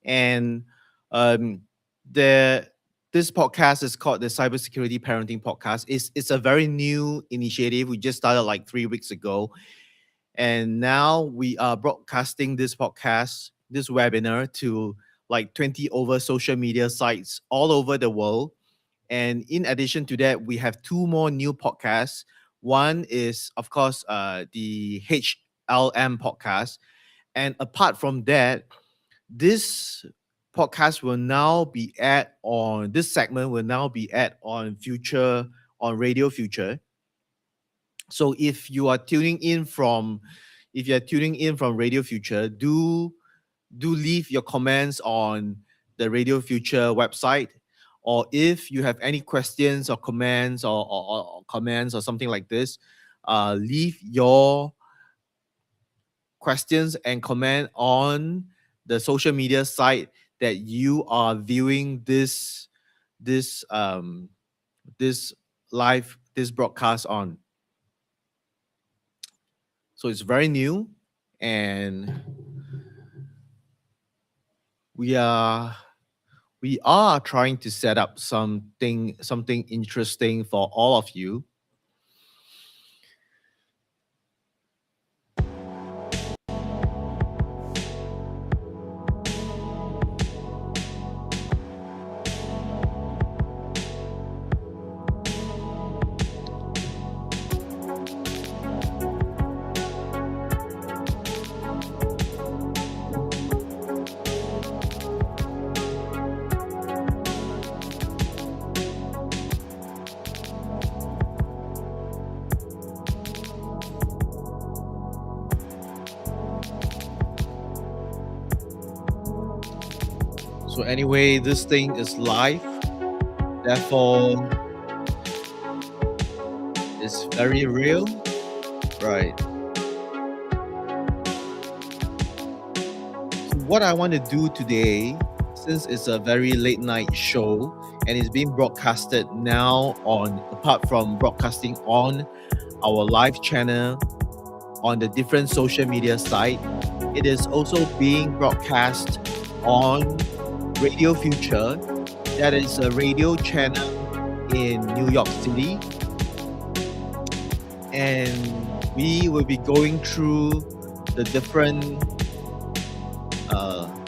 And um, the this podcast is called the Cybersecurity Parenting Podcast. It's a very new initiative. We just started like 3 weeks ago, and now we are broadcasting this podcast, this webinar to like 20 over social media sites all over the world. And in addition to that, we have two more new podcasts. One is, of course, the HLM podcast. And apart from that, this podcast will now be aired on this segment will now be aired on future on Radio Future. So if you're tuning in from Radio Future, do leave your comments on the Radio Future website. Or if you have any questions or comments or comments or something like this, leave your questions and comment on the social media site that you are viewing this this this broadcast on. So it's very new, and we are we are trying to set up something interesting for all of you. So anyway, this thing is live, therefore it's very real, right? So what I want to do today, since it's a very late night show and it's being broadcasted now apart from broadcasting on our live channel on the different social media site, it is also being broadcast on Radio Future. That is a radio channel in New York City. And we will be going through the different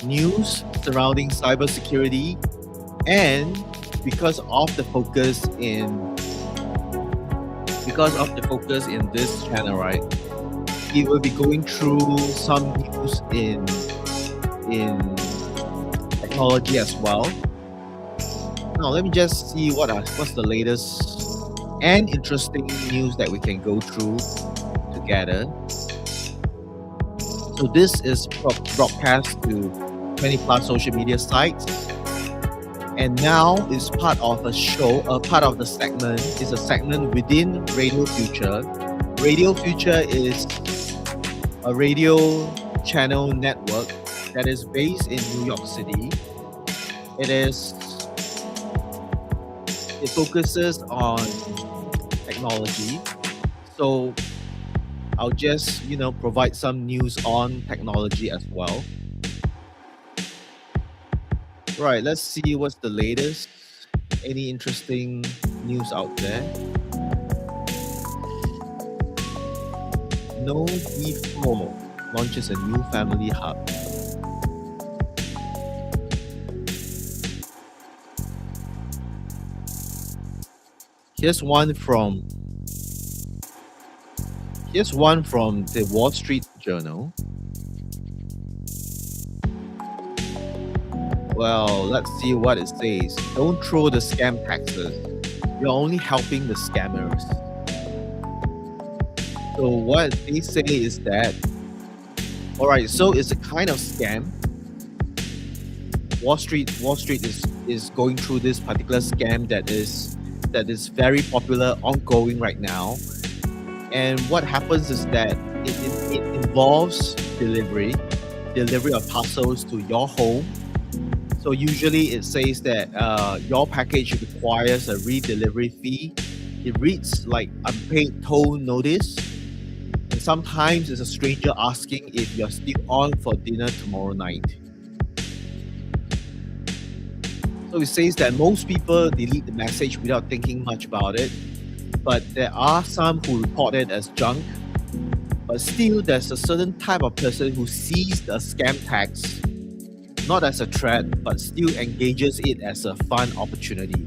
news surrounding cybersecurity. And because of the focus in this channel, right, we will be going through some news in technology as well. Now let me just see what's the latest and interesting news that we can go through together. So this is broadcast to 20 plus social media sites, and now is part of a show, part of the segment is a segment within Radio Future. Radio Future is a radio channel network that is based in New York City. It focuses on technology. So I'll just, provide some news on technology as well. Right, let's see what's the latest. Any interesting news out there? No D4 launches a new family hub. Here's one from the Wall Street Journal. Well, let's see what it says. Don't throw the scam taxes. You're only helping the scammers. So what they say is that, all right, so it's a kind of scam. Wall Street is going through this particular scam that is very popular, ongoing right now. And what happens is that it involves delivery of parcels to your home. So usually it says that your package requires a redelivery fee. It reads like unpaid toll notice. And sometimes it's a stranger asking if you're still on for dinner tomorrow night. So it says that most people delete the message without thinking much about it, but there are some who report it as junk. But still, there's a certain type of person who sees the scam text not as a threat, but still engages it as a fun opportunity.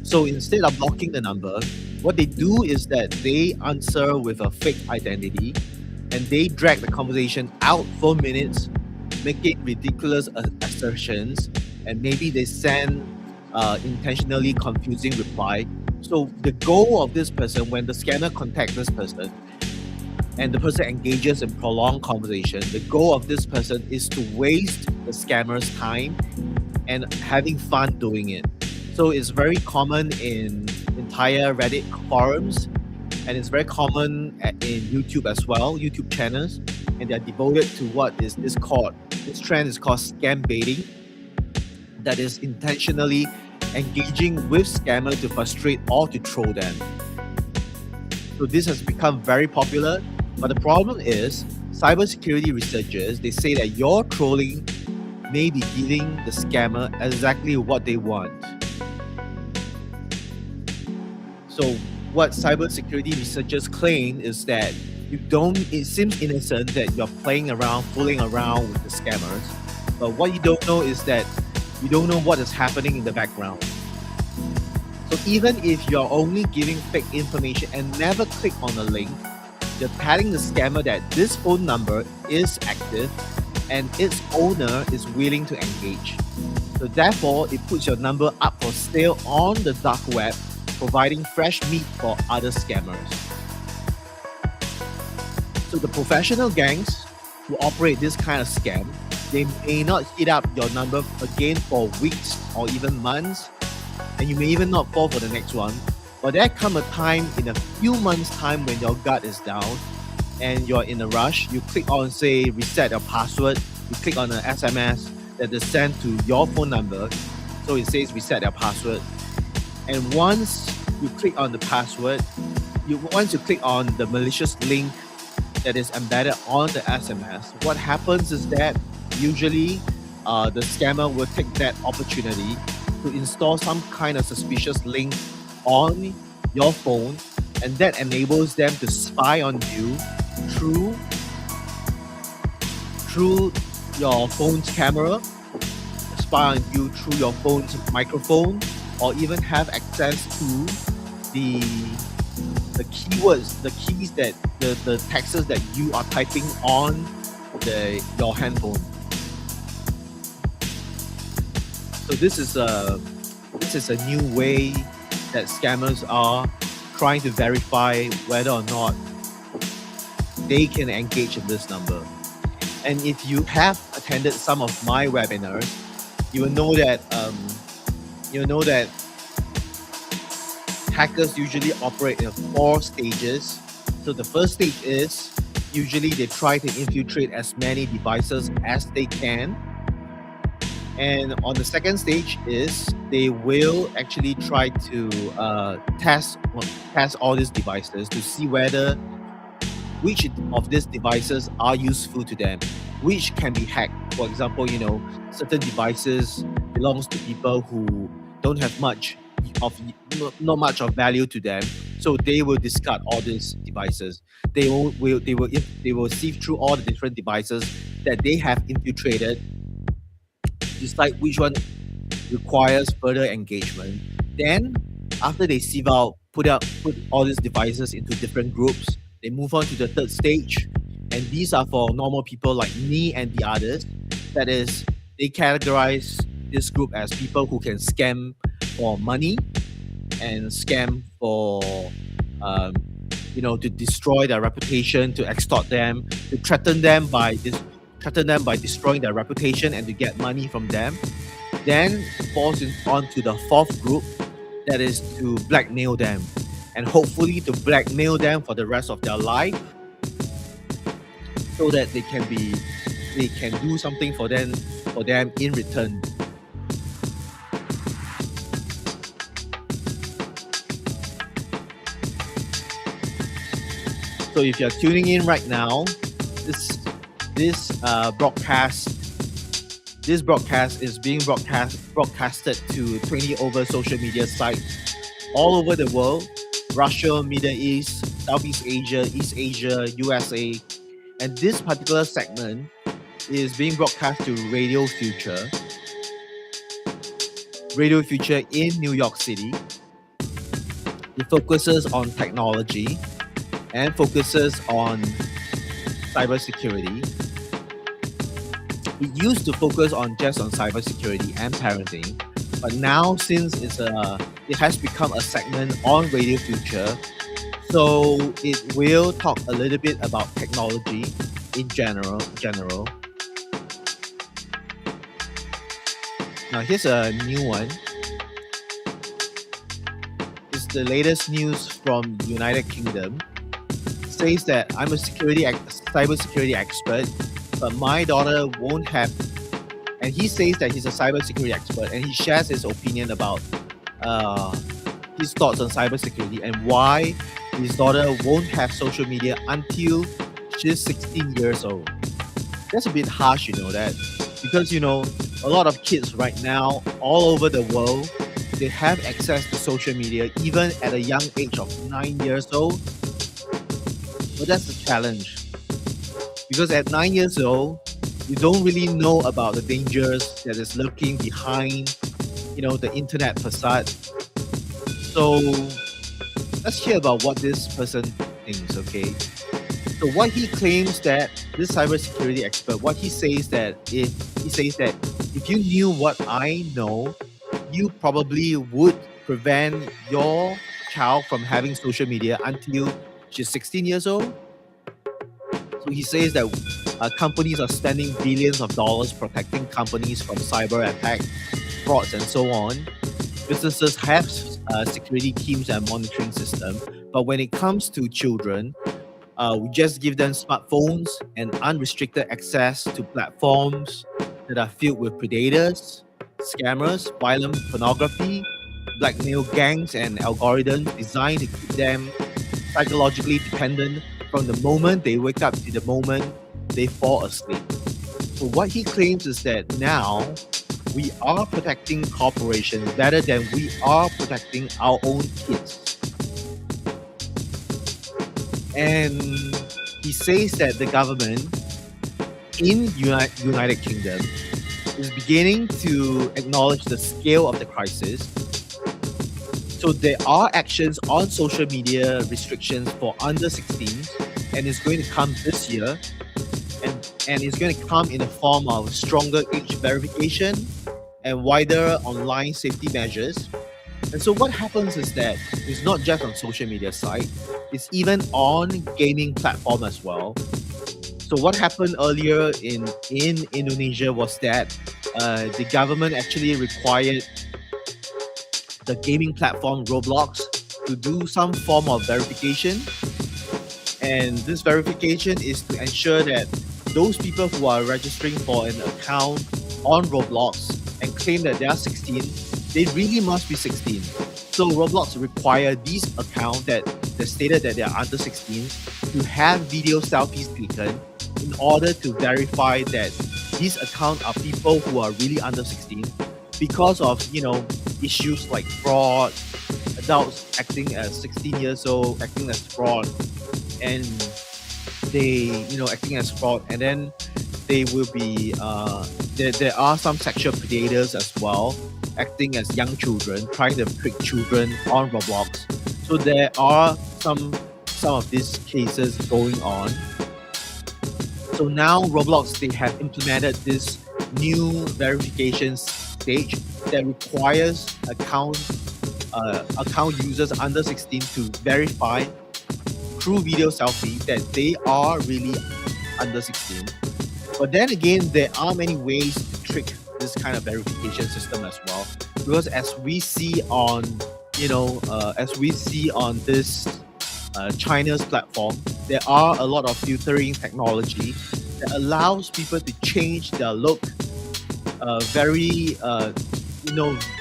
So instead of blocking the number, what they do is that they answer with a fake identity and they drag the conversation out for minutes, making ridiculous assertions, and maybe they send intentionally confusing reply. So the goal of this person, when the scammer contacts this person and the person engages in prolonged conversation, the goal of this person is to waste the scammer's time and having fun doing it. So it's very common in entire Reddit forums, and it's very common in YouTube as well, YouTube channels, and they're devoted to what is called, this trend is called scam baiting, that is intentionally engaging with scammer to frustrate or to troll them. So this has become very popular, but the problem is cybersecurity researchers, they say that your trolling may be giving the scammer exactly what they want. So what cybersecurity researchers claim is that it seems innocent that you're playing around, fooling around with the scammers, but what you don't know is that you don't know what is happening in the background. So even if you're only giving fake information and never click on a link, you're telling the scammer that this phone number is active and its owner is willing to engage. So therefore, it puts your number up for sale on the dark web, providing fresh meat for other scammers. So the professional gangs who operate this kind of scam, they may not hit up your number again for weeks or even months, and you may even not fall for the next one. But there come a time in a few months' time when your guard is down and you're in a rush, you click on, say, reset your password, you click on an SMS that is sent to your phone number. So it says reset your password. And once you click on the password, once you click on the malicious link that is embedded on the SMS, what happens is that usually the scammer will take that opportunity to install some kind of suspicious link on your phone, and that enables them to spy on you through your phone's camera, spy on you through your phone's microphone, or even have access to the keywords, the keys that the texts that you are typing on your handphone. So this is a new way that scammers are trying to verify whether or not they can engage in this number. And if you have attended some of my webinars, you will know that hackers usually operate in 4 stages. So the first stage is usually they try to infiltrate as many devices as they can. And on the second stage is they will actually try to test all these devices to see whether which of these devices are useful to them, which can be hacked. For example, certain devices belongs to people who don't have not much of value to them, so they will discard all these devices. They will sift through all the different devices that they have infiltrated, decide which one requires further engagement. Then, after they sieve out, put all these devices into different groups, they move on to the third stage, and these are for normal people like me and the others. That is, they categorize this group as people who can scam for money and scam for to destroy their reputation, to extort them, to threaten them by destroying their reputation and to get money from them. Then falls on to the fourth group, that is to blackmail them, and hopefully to blackmail them for the rest of their life, so that they can do something for them in return. So if you're tuning in right now, this broadcast This broadcast is being broadcasted to 20 over social media sites all over the world: Russia, Middle East, Southeast Asia, East Asia, USA. And this particular segment is being broadcast to Radio Future in New York City. It focuses on technology and focuses on cybersecurity. It used to focus on just on cybersecurity and parenting, but now since it has become a segment on Radio Future, so it will talk a little bit about technology in general. Now here's a new one. It's the latest news from United Kingdom. It says that I'm a cybersecurity expert, but my daughter won't have. And he says that he's a cybersecurity expert, and he shares his opinion about his thoughts on cybersecurity and why his daughter won't have social media until she's 16 years old. That's a bit harsh, that, because a lot of kids right now all over the world, they have access to social media even at a young age of 9 years old. But that's the challenge, because at 9 years old, you don't really know about the dangers that is lurking behind, the internet facade. So let's hear about what this person thinks, okay? So what he claims that this cybersecurity expert, what he says that if you knew what I know, you probably would prevent your child from having social media until she's 16 years old. So he says that companies are spending billions of dollars protecting companies from cyber attacks, frauds, and so on. Businesses have security teams and monitoring systems, but when it comes to children, we just give them smartphones and unrestricted access to platforms that are filled with predators, scammers, violent pornography, blackmail gangs, and algorithms designed to keep them psychologically dependent from the moment they wake up to the moment they fall asleep. So what he claims is that now we are protecting corporations better than we are protecting our own kids. And he says that the government in United Kingdom is beginning to acknowledge the scale of the crisis. So there are actions on social media restrictions for under 16s, and it's going to come this year. And it's going to come in the form of stronger age verification and wider online safety measures. And so what happens is that it's not just on social media site, it's even on gaming platform as well. So what happened earlier in Indonesia was that the government actually required the gaming platform Roblox to do some form of verification. And this verification is to ensure that those people who are registering for an account on Roblox and claim that they are 16, they really must be 16. So Roblox require these accounts that stated that they are under 16 to have video selfies taken in order to verify that these accounts are people who are really under 16, because of issues like fraud, adults acting as 16 years old, acting as fraud, and they acting as fraud, and then they will be there are some sexual predators as well, acting as young children, trying to trick children on Roblox. So there are some of these cases going on. So now Roblox, they have implemented this new verification stage that requires account users under 16 to verify through video selfie that they are really under 16. But then again, there are many ways to trick this kind of verification system as well, because as we see on this China's platform, there are a lot of filtering technology that allows people to change their look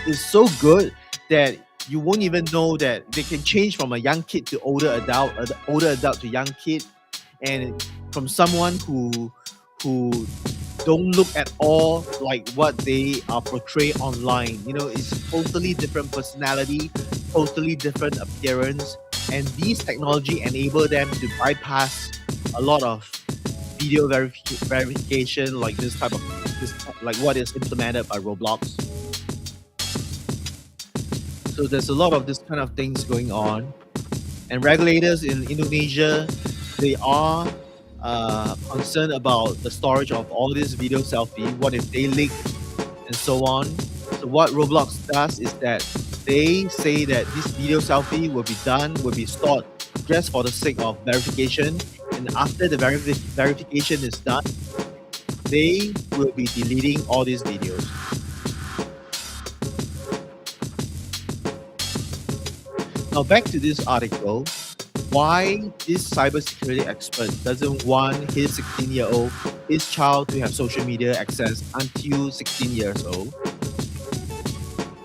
it's so good that you won't even know that they can change from a young kid to older adult to young kid, and from someone who don't look at all like what they are portrayed online. It's totally different personality, totally different appearance, and these technology enable them to bypass a lot of video verification, like like what is implemented by Roblox. So there's a lot of this kind of things going on, and regulators in Indonesia, they are concerned about the storage of all this video selfie. What if they leak and so on? So what Roblox does is that they say that this video selfie will be stored just for the sake of verification, and after the verification is done, they will be deleting all these videos. Now back to this article, why this cybersecurity expert doesn't want his 16-year-old, his child, to have social media access until 16 years old.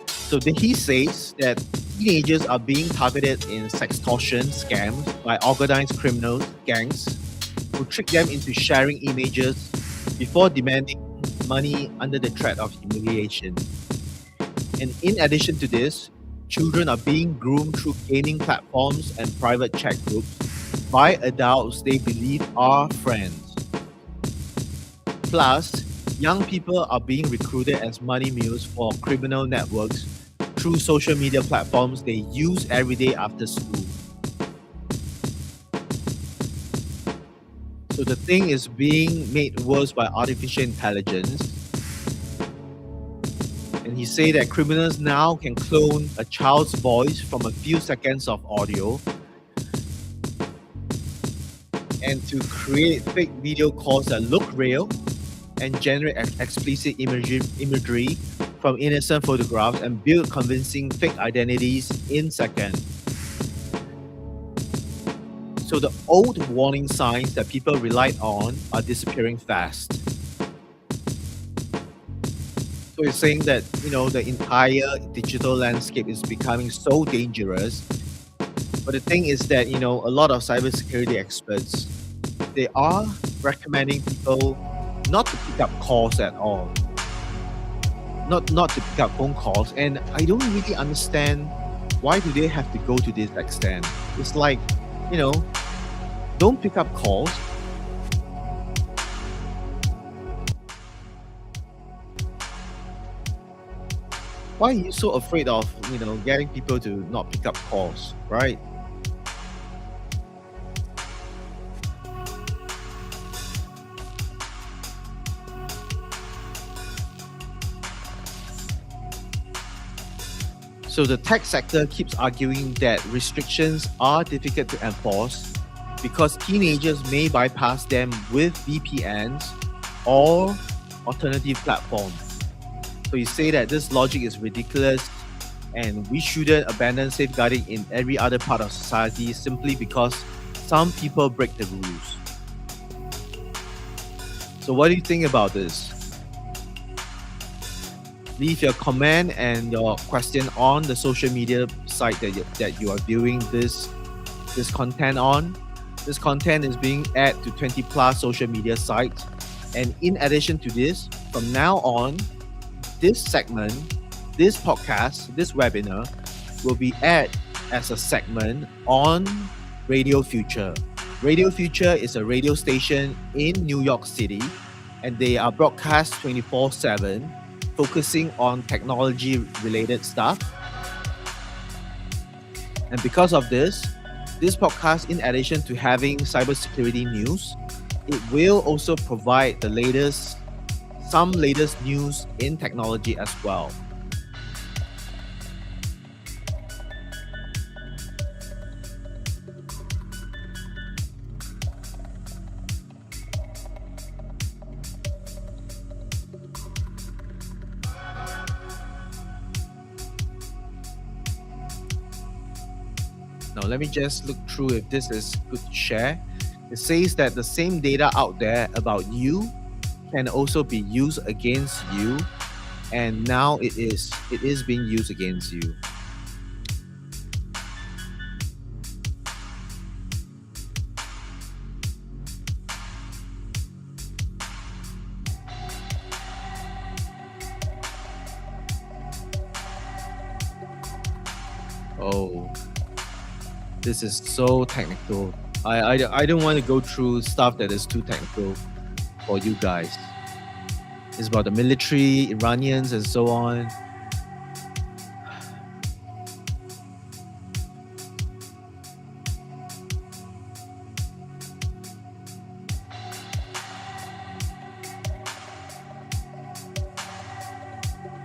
So he says that teenagers are being targeted in sextortion scams by organized criminal gangs who trick them into sharing images before demanding money under the threat of humiliation. And in addition to this, children are being groomed through gaming platforms and private chat groups by adults they believe are friends. Plus, young people are being recruited as money mules for criminal networks through social media platforms they use every day after school. So the thing is being made worse by artificial intelligence. And he said that criminals now can clone a child's voice from a few seconds of audio and to create fake video calls that look real and generate explicit imagery from innocent photographs and build convincing fake identities in seconds. So the old warning signs that people relied on are disappearing fast. So it's saying that, the entire digital landscape is becoming so dangerous. But the thing is that, a lot of cybersecurity experts, they are recommending people not to pick up calls at all. Not to pick up phone calls. And I don't really understand, why do they have to go to this extent? It's like, don't pick up calls. Why are you so afraid of, getting people to not pick up calls, right? So the tech sector keeps arguing that restrictions are difficult to enforce because teenagers may bypass them with VPNs or alternative platforms. So you say that this logic is ridiculous and we shouldn't abandon safeguarding in every other part of society simply because some people break the rules. So what do you think about this? Leave your comment and your question on the social media site that you are viewing this content on. This content is being added to 20 plus social media sites. And in addition to this, from now on, this segment, this podcast, this webinar will be aired as a segment on Radio Future. Radio Future is a radio station in New York City, and they are broadcast 24/7, focusing on technology-related stuff. And because of this podcast, in addition to having cybersecurity news, it will also provide some latest news in technology as well. Now let me just look through if this is good to share. It says that the same data out there about you can also be used against you, and now it is being used against you. Oh, this is so technical. I don't want to go through stuff that is too technical for you guys. It's about the military, Iranians, and so on.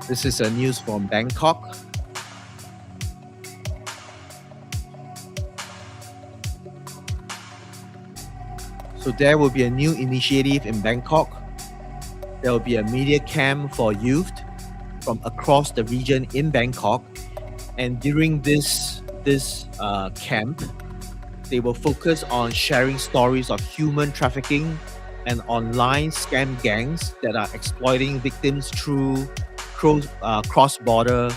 This is a news from Bangkok. So there will be a new initiative in Bangkok. There will be a media camp for youth from across the region in Bangkok. And during this camp, they will focus on sharing stories of human trafficking and online scam gangs that are exploiting victims through cross-border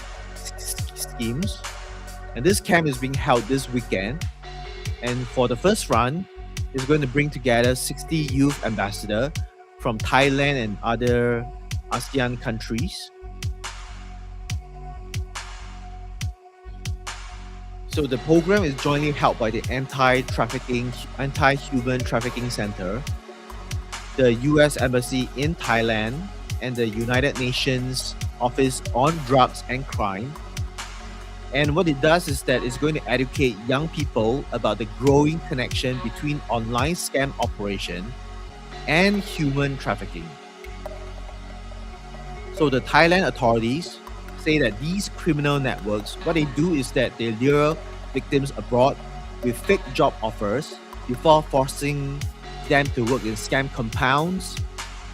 schemes. And this camp is being held this weekend. And for the first run, it's going to bring together 60 youth ambassadors from Thailand and other ASEAN countries. So the program is jointly held by the Anti-Human Trafficking Center, the US Embassy in Thailand, and the United Nations Office on Drugs and Crime. And what it does is that it's going to educate young people about the growing connection between online scam operation and human trafficking. So the Thailand authorities say that these criminal networks, what they do is that they lure victims abroad with fake job offers before forcing them to work in scam compounds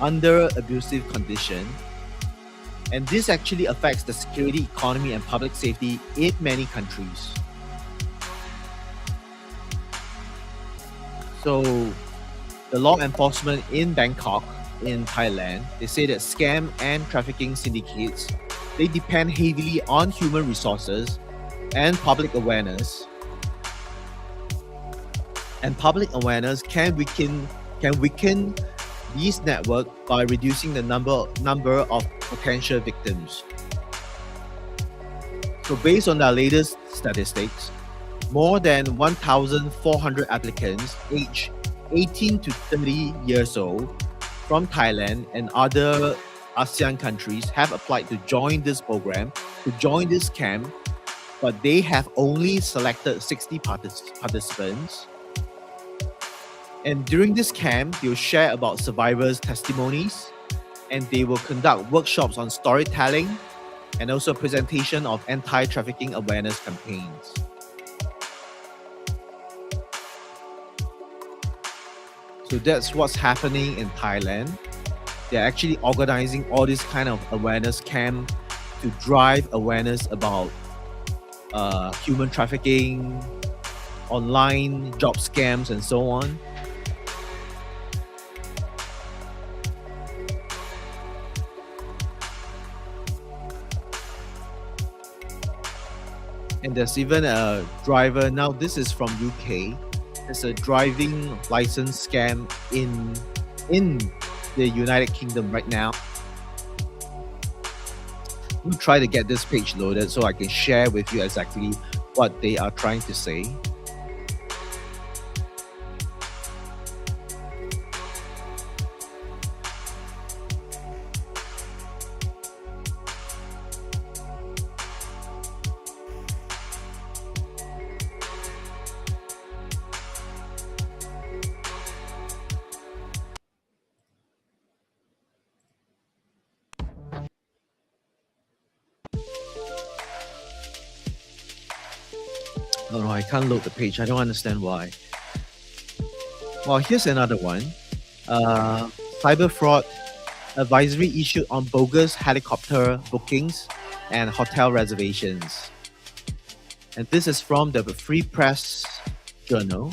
under abusive conditions. And this actually affects the security, economy, and public safety in many countries. So the law enforcement in Bangkok, in Thailand, they say that scam and trafficking syndicates, they depend heavily on human resources and public awareness. And public awareness can weaken these networks by reducing the number of potential victims. So based on our latest statistics, more than 1,400 applicants aged 18 to 30 years old from Thailand and other ASEAN countries have applied to join this program, to join this camp, but they have only selected 60 participants. And during this camp, they'll share about survivors' testimonies, and they will conduct workshops on storytelling and also presentation of anti-trafficking awareness campaigns. So that's what's happening in Thailand. They're actually organizing all this kind of awareness camp to drive awareness about human trafficking, online job scams, and so on. And there's even a driver, now this is from UK, there's a driving license scam in the United Kingdom right now. I'm gonna try to get this page loaded so I can share with you exactly what they are trying to say. Oh no, I can't load the page. I don't understand why. Well, here's another one. Cyber fraud advisory issued on bogus helicopter bookings and hotel reservations. And this is from the Free Press Journal.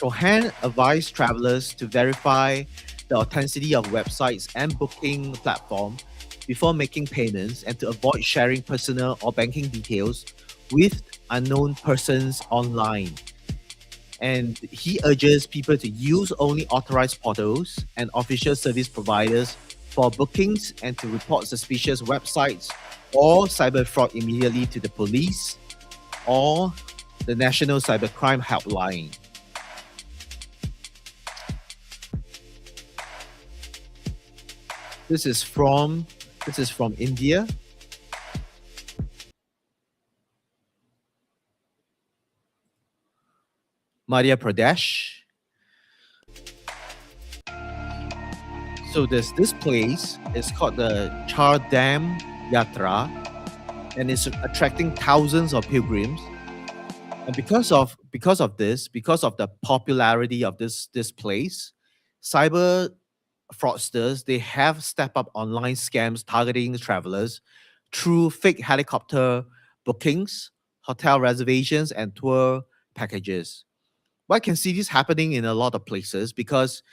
Johan advised travelers to verify the authenticity of websites and booking platforms before making payments and to avoid sharing personal or banking details with unknown persons online. And he urges people to use only authorized portals and official service providers for bookings and to report suspicious websites or cyber fraud immediately to the police or the National Cybercrime Helpline. This is from India. Madhya Pradesh. So there's this place. It's called the Char Dham Yatra, and it's attracting thousands of pilgrims. And because of the popularity of this place, cyber fraudsters they have stepped up online scams targeting travelers through fake helicopter bookings, hotel reservations, and tour packages. Well, I can see this happening in a lot of places because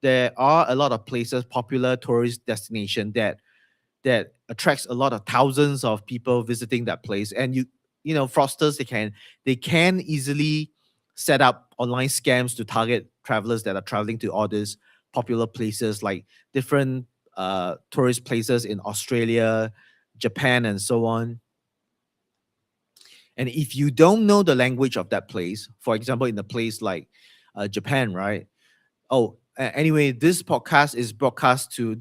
there are a lot of places, popular tourist destination that attracts a lot of thousands of people visiting that place. And fraudsters they can easily set up online scams to target travelers that are traveling to all these popular places like different tourist places in Australia, Japan, and so on. And if you don't know the language of that place, for example, in a place like Japan, right? Anyway, this podcast is broadcast to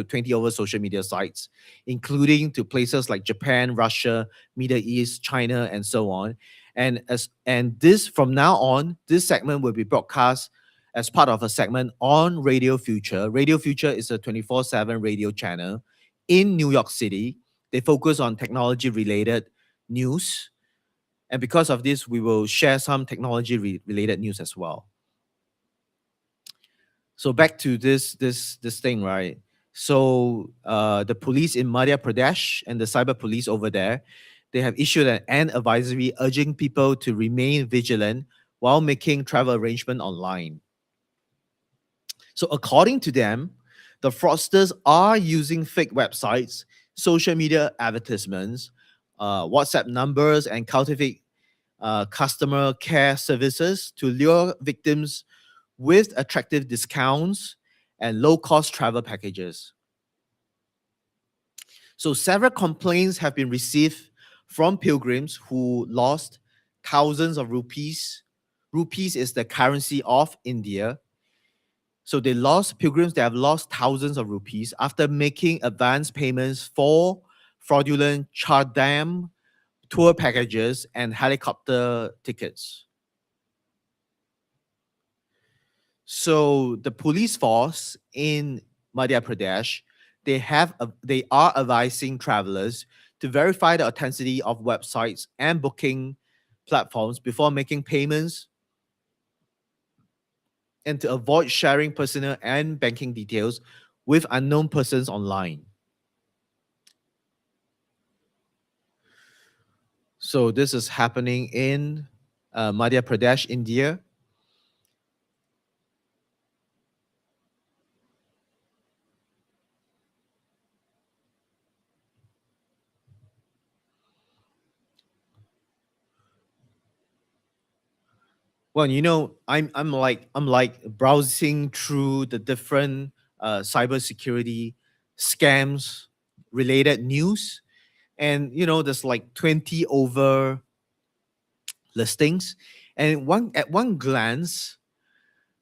20 over social media sites, including to places like Japan, Russia, Middle East, China, and so on. And this from now on, this segment will be broadcast as part of a segment on Radio Future. Radio Future is a 24/7 radio channel in New York City. They focus on technology related news. And because of this, we will share some technology related news as well. So back to this thing, right? So the police in Madhya Pradesh and the cyber police over there, they have issued an advisory urging people to remain vigilant while making travel arrangement online. So according to them, the fraudsters are using fake websites, social media advertisements, WhatsApp numbers, and counterfeit customer care services to lure victims with attractive discounts and low cost travel packages. So, several complaints have been received from pilgrims who lost thousands of rupees. Rupees is the currency of India. So, pilgrims that have lost thousands of rupees after making advance payments for fraudulent Chardam tour packages and helicopter tickets. So the police force in Madhya Pradesh, they are advising travelers to verify the authenticity of websites and booking platforms before making payments and to avoid sharing personal and banking details with unknown persons online. So this is happening in Madhya Pradesh, India. Well, I'm like browsing through the different cybersecurity scams related news, and there's like 20 over listings, and one glance,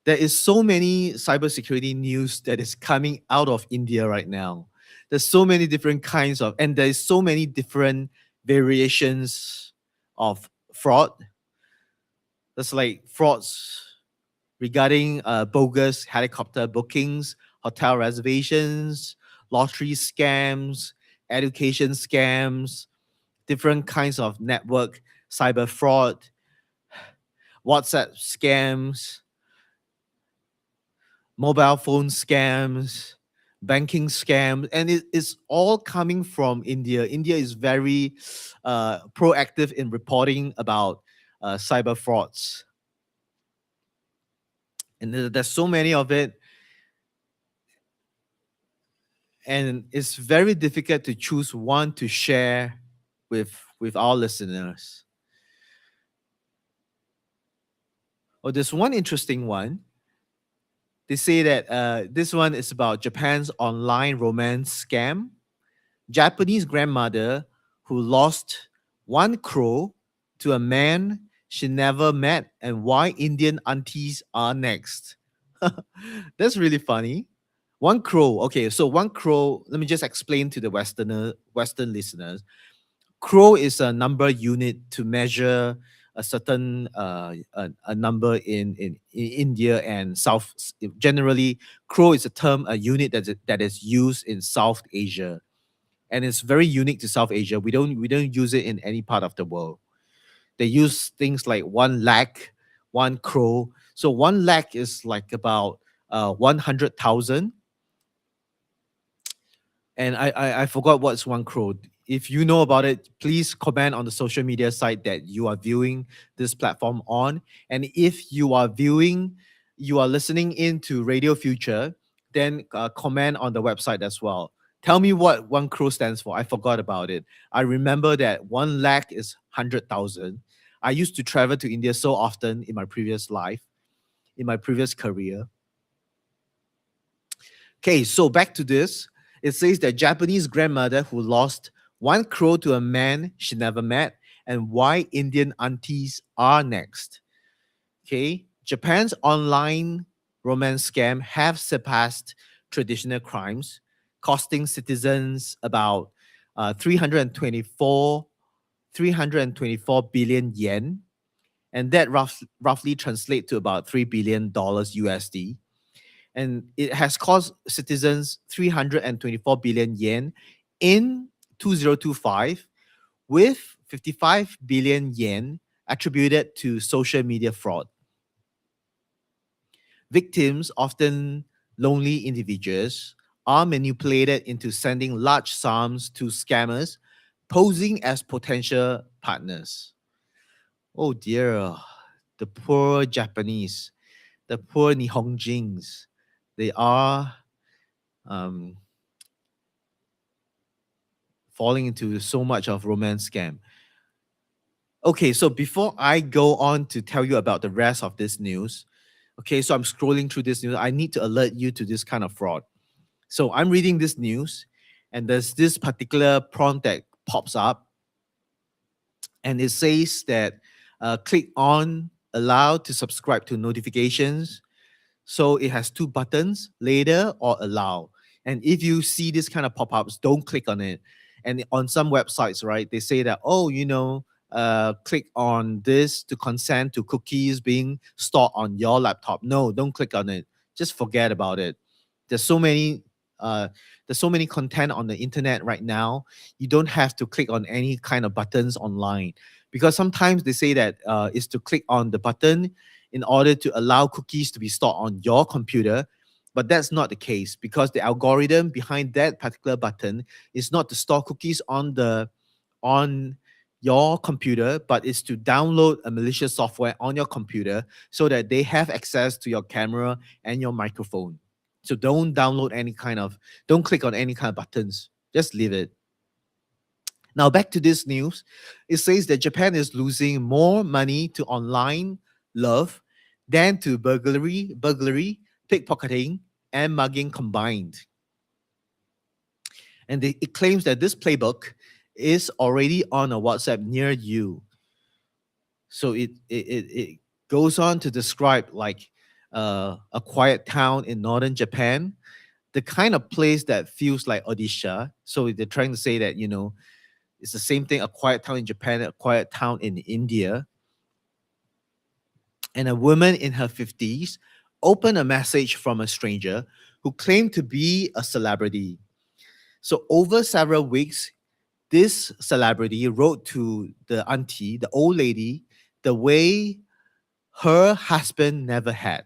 there is so many cybersecurity news that is coming out of India right now. There's so many different kinds of, and there's so many different variations of fraud. There's like frauds regarding bogus helicopter bookings, hotel reservations, lottery scams, education scams, different kinds of network cyber fraud, WhatsApp scams, mobile phone scams, banking scams, and it is all coming from India. India is very proactive in reporting about cyber frauds, and there's so many of it, and it's very difficult to choose one to share with our listeners. Oh, there's one interesting one. They say that this one is about Japan's online romance scam. Japanese grandmother who lost 1 crore to a man she never met, and why Indian aunties are next. That's really funny. 1 crore. Okay, so 1 crore. Let me just explain to the Western listeners. Crore is a number unit to measure a certain a number in India and South. Generally, crore is a term, a unit that is used in South Asia, and it's very unique to South Asia. We don't use it in any part of the world. They use things like 1 lakh, 1 crore. So 1 lakh is like about 100,000, and I forgot what's 1 crore. If you know about it, please comment on the social media site that you are viewing this platform on. And if you are viewing, you are listening into Radio Future, then comment on the website as well. Tell me what 1 crore stands for. I forgot about it. I remember that 1 lakh is 100,000. I used to travel to India so often in my previous life, in my previous career. Okay, so back to this. It says that Japanese grandmother who lost 1 crore to a man she never met, and why Indian aunties are next. Okay, Japan's online romance scam have surpassed traditional crimes, costing citizens about 324 billion yen, and that roughly translate to about $3 billion USD, and it has cost citizens 324 billion yen in 2025, with 55 billion yen attributed to social media fraud. Victims, often lonely individuals, are manipulated into sending large sums to scammers posing as potential partners. Oh dear, the poor Japanese, the poor Nihonjins, they are um, falling into so much of romance scam. Okay, so before I go on to tell you about the rest of this news, okay, so I'm scrolling through this news. I need to alert you to this kind of fraud. So I'm reading this news, and there's this particular prompt that pops up, and it says that click on allow to subscribe to notifications. So it has two buttons, later or allow. And if you see this kind of pop-ups, don't click on it. And on some websites, right, they say that, oh, click on this to consent to cookies being stored on your laptop. No, don't click on it. Just forget about it. There's so many uh there's so many content on the internet right now. You don't have to click on any kind of buttons online, because sometimes they say that is to click on the button in order to allow cookies to be stored on your computer. But that's not the case, because the algorithm behind that particular button is not to store cookies on your computer, but is to download a malicious software on your computer so that they have access to your camera and your microphone. So don't click on any kind of buttons. Just leave it. Now back to this news. It says that Japan is losing more money to online love than to burglary, pickpocketing, and mugging combined. And it claims that this playbook is already on a WhatsApp near you. So it goes on to describe like a quiet town in northern Japan, the kind of place that feels like Odisha. So they're trying to say that, it's the same thing, a quiet town in Japan, a quiet town in India. And a woman in her 50s opened a message from a stranger who claimed to be a celebrity. So over several weeks, this celebrity wrote to the auntie, the old lady, the way her husband never had.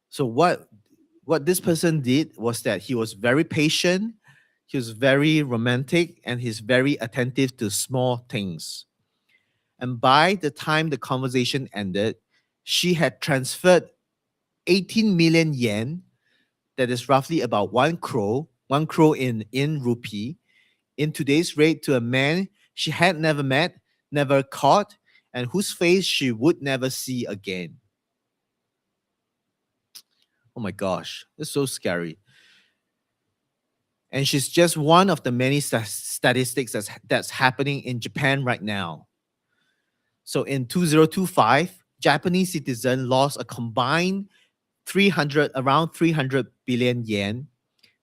So what this person did was that he was very patient, he was very romantic, and he's very attentive to small things. And by the time the conversation ended, she had transferred 18 million yen, that is roughly about 1 crore, 1 crore in rupee, in today's rate, to a man she had never met, never caught, and whose face she would never see again. Oh my gosh, it's so scary. And she's just one of the many statistics that's happening in Japan right now. So in 2025, Japanese citizens lost a combined 300 around 300 billion yen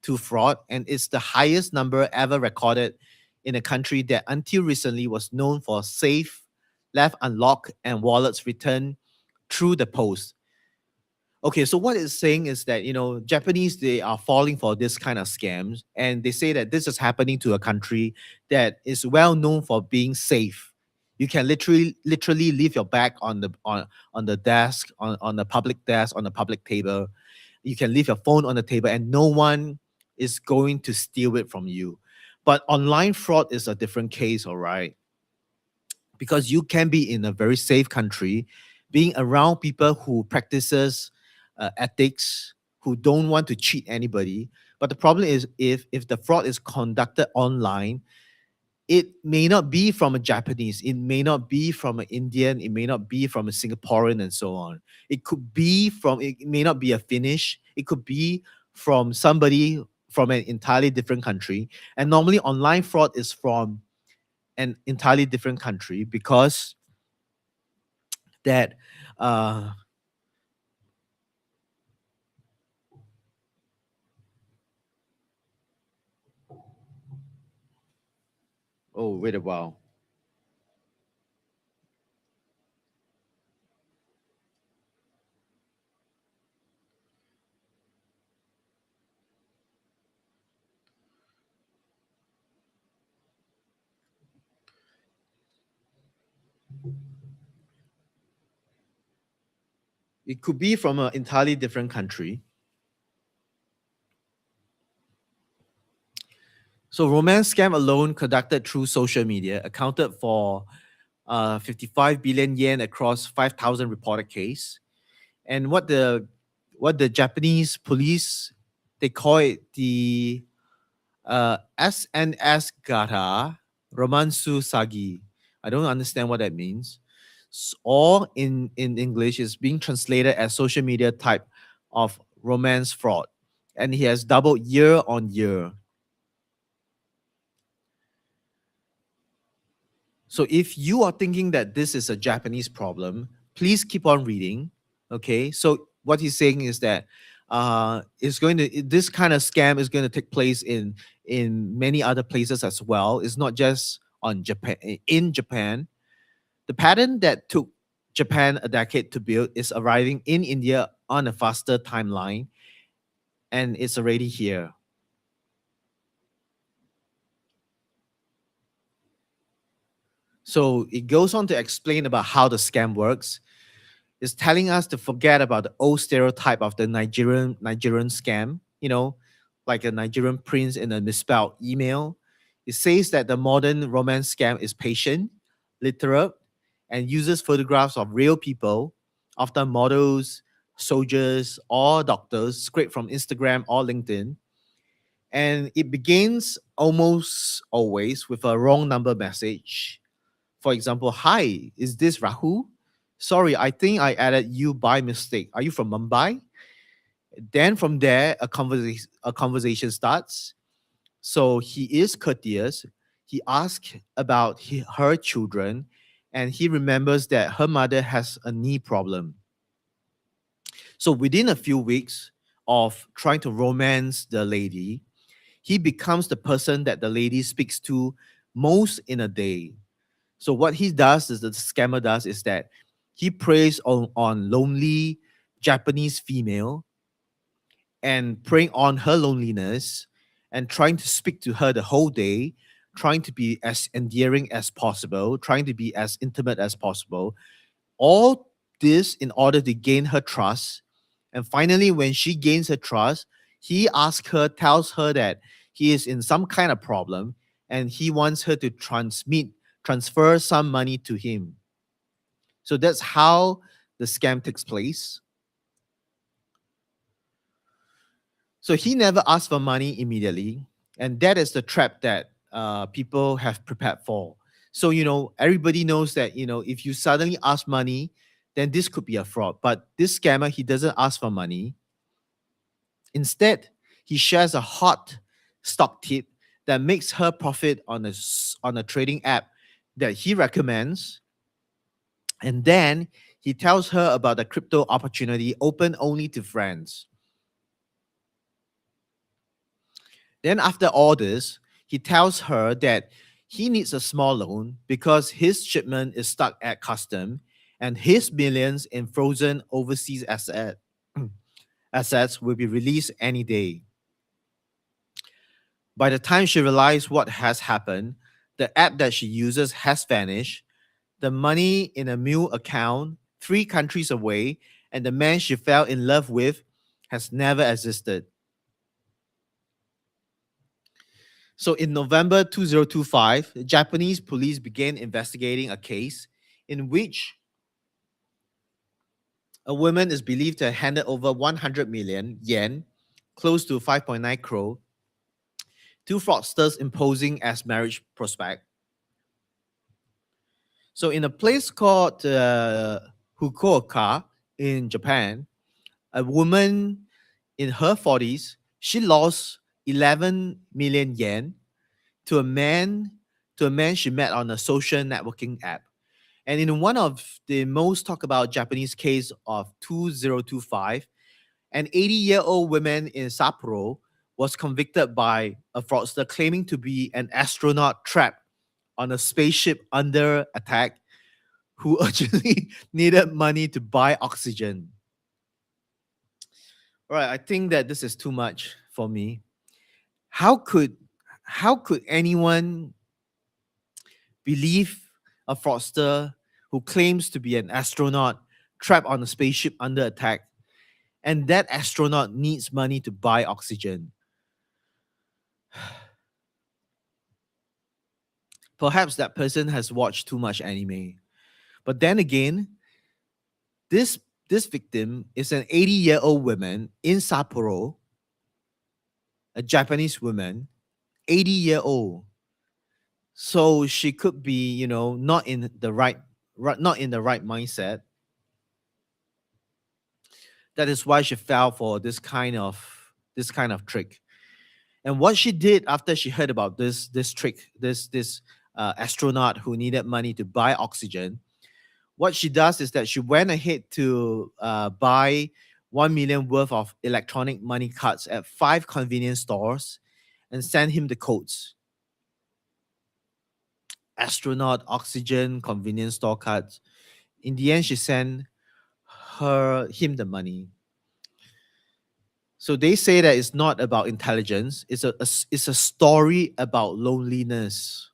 to fraud, and it's the highest number ever recorded in a country that until recently was known for safe, left unlocked, and wallets returned through the post. Okay, so what it's saying is that Japanese, they are falling for this kind of scams, and they say that this is happening to a country that is well known for being safe. You can literally leave your bag on the desk, on the public desk, on the public table. You can leave your phone on the table, and no one is going to steal it from you. But online fraud is a different case, all right? Because you can be in a very safe country, being around people who practices ethics, who don't want to cheat anybody. But the problem is, if the fraud is conducted online, it may not be from a Japanese, it may not be from an Indian, it may not be from a Singaporean, and so on. It may not be a Finnish, it could be from somebody from an entirely different country. And normally online fraud is from an entirely different country because that uh oh, wait a while. It could be from an entirely different country. So romance scam alone conducted through social media accounted for 55 billion yen across 5,000 reported case. And what the Japanese police, they call it the SNS Gata Romansu Sagi. I don't understand what that means. Or in English is being translated as social media type of romance fraud. And he has doubled year on year. So if you are thinking that this is a Japanese problem, please keep on reading. Okay. So what he's saying is that this kind of scam is going to take place in many other places as well. It's not just on Japan in Japan. The pattern that took Japan a decade to build is arriving in India on a faster timeline, and it's already here. So it goes on to explain about how the scam works. It's telling us to forget about the old stereotype of the Nigerian scam, like a Nigerian prince in a misspelled email. It says that the modern romance scam is patient, literate, and uses photographs of real people, often models, soldiers, or doctors, scraped from Instagram or LinkedIn. And it begins almost always with a wrong number message. For example, hi, is this Rahul? Sorry, I think I added you by mistake. Are you from Mumbai? Then from there, a conversation starts. So he is courteous. He asks about her children, and he remembers that her mother has a knee problem. So within a few weeks of trying to romance the lady, he becomes the person that the lady speaks to most in a day. So what he does is the scammer does is that he preys on lonely Japanese female and preying on her loneliness and trying to speak to her the whole day, trying to be as endearing as possible, trying to be as intimate as possible. All this in order to gain her trust. And finally, when she gains her trust, he asks her, tells her that he is in some kind of problem and he wants her to transfer some money to him. So that's how the scam takes place. So he never asked for money immediately. And that is the trap that people have prepared for. So, everybody knows that, if you suddenly ask money, then this could be a fraud. But this scammer, he doesn't ask for money. Instead, he shares a hot stock tip that makes her profit on a trading app that he recommends, and then he tells her about the crypto opportunity open only to friends. Then after all this, he tells her that he needs a small loan because his shipment is stuck at custom and his millions in frozen overseas assets will be released any day. By the time she realizes what has happened, the app that she uses has vanished, the money in a mule account 3 countries away, and the man she fell in love with has never existed. So in November 2025, the Japanese police began investigating a case in which a woman is believed to have handed over 100 million yen, close to 5.9 crore, to fraudsters imposing as marriage prospect. So in a place called Fukuoka in Japan, a woman in her 40s, she lost 11 million yen to a man she met on a social networking app. And in one of the most talked about Japanese case of 2025, an 80-year-old woman in Sapporo was convicted by a fraudster claiming to be an astronaut trapped on a spaceship under attack who urgently needed money to buy oxygen. All right, I think that this is too much for me. How could anyone believe a fraudster who claims to be an astronaut trapped on a spaceship under attack, and that astronaut needs money to buy oxygen? Perhaps that person has watched too much anime. But then again, this victim is an 80-year-old woman in Sapporo, a Japanese woman, 80-year-old. So she could be, not in the right mindset. That is why she fell for this kind of trick. And what she did after she heard about this trick, this astronaut who needed money to buy oxygen, what she does is that she went ahead to buy 1 million worth of electronic money cards at 5 convenience stores and send him the codes. Astronaut, oxygen, convenience store cards. In the end, she sent him the money. So they say that it's not about intelligence. It's a story about loneliness.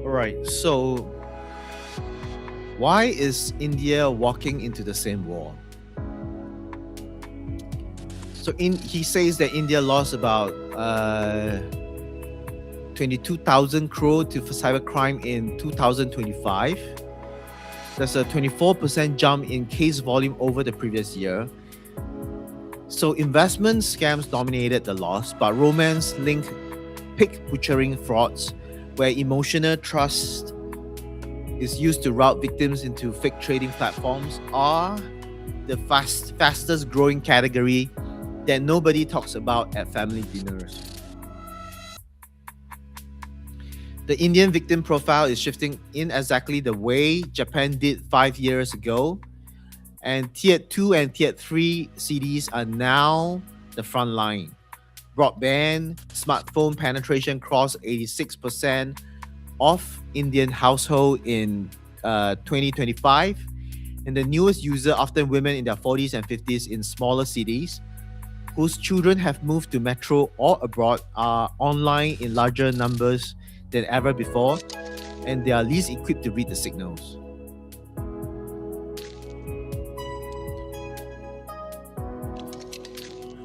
All right. So why is India walking into the same war? So he says that India lost about 22,000 crore to cybercrime in 2025. That's a 24% jump in case volume over the previous year. So investment scams dominated the loss, but romance-linked pig butchering frauds, where emotional trust is used to route victims into fake trading platforms, are the fastest growing category that nobody talks about at family dinners. The Indian victim profile is shifting in exactly the way Japan did 5 years ago, and Tier 2 and Tier 3 cities are now the front line. Broadband, smartphone penetration crossed 86% of Indian household in 2025, and the newest user, often women in their 40s and 50s in smaller cities, whose children have moved to metro or abroad are online in larger numbers than ever before, and they are least equipped to read the signals.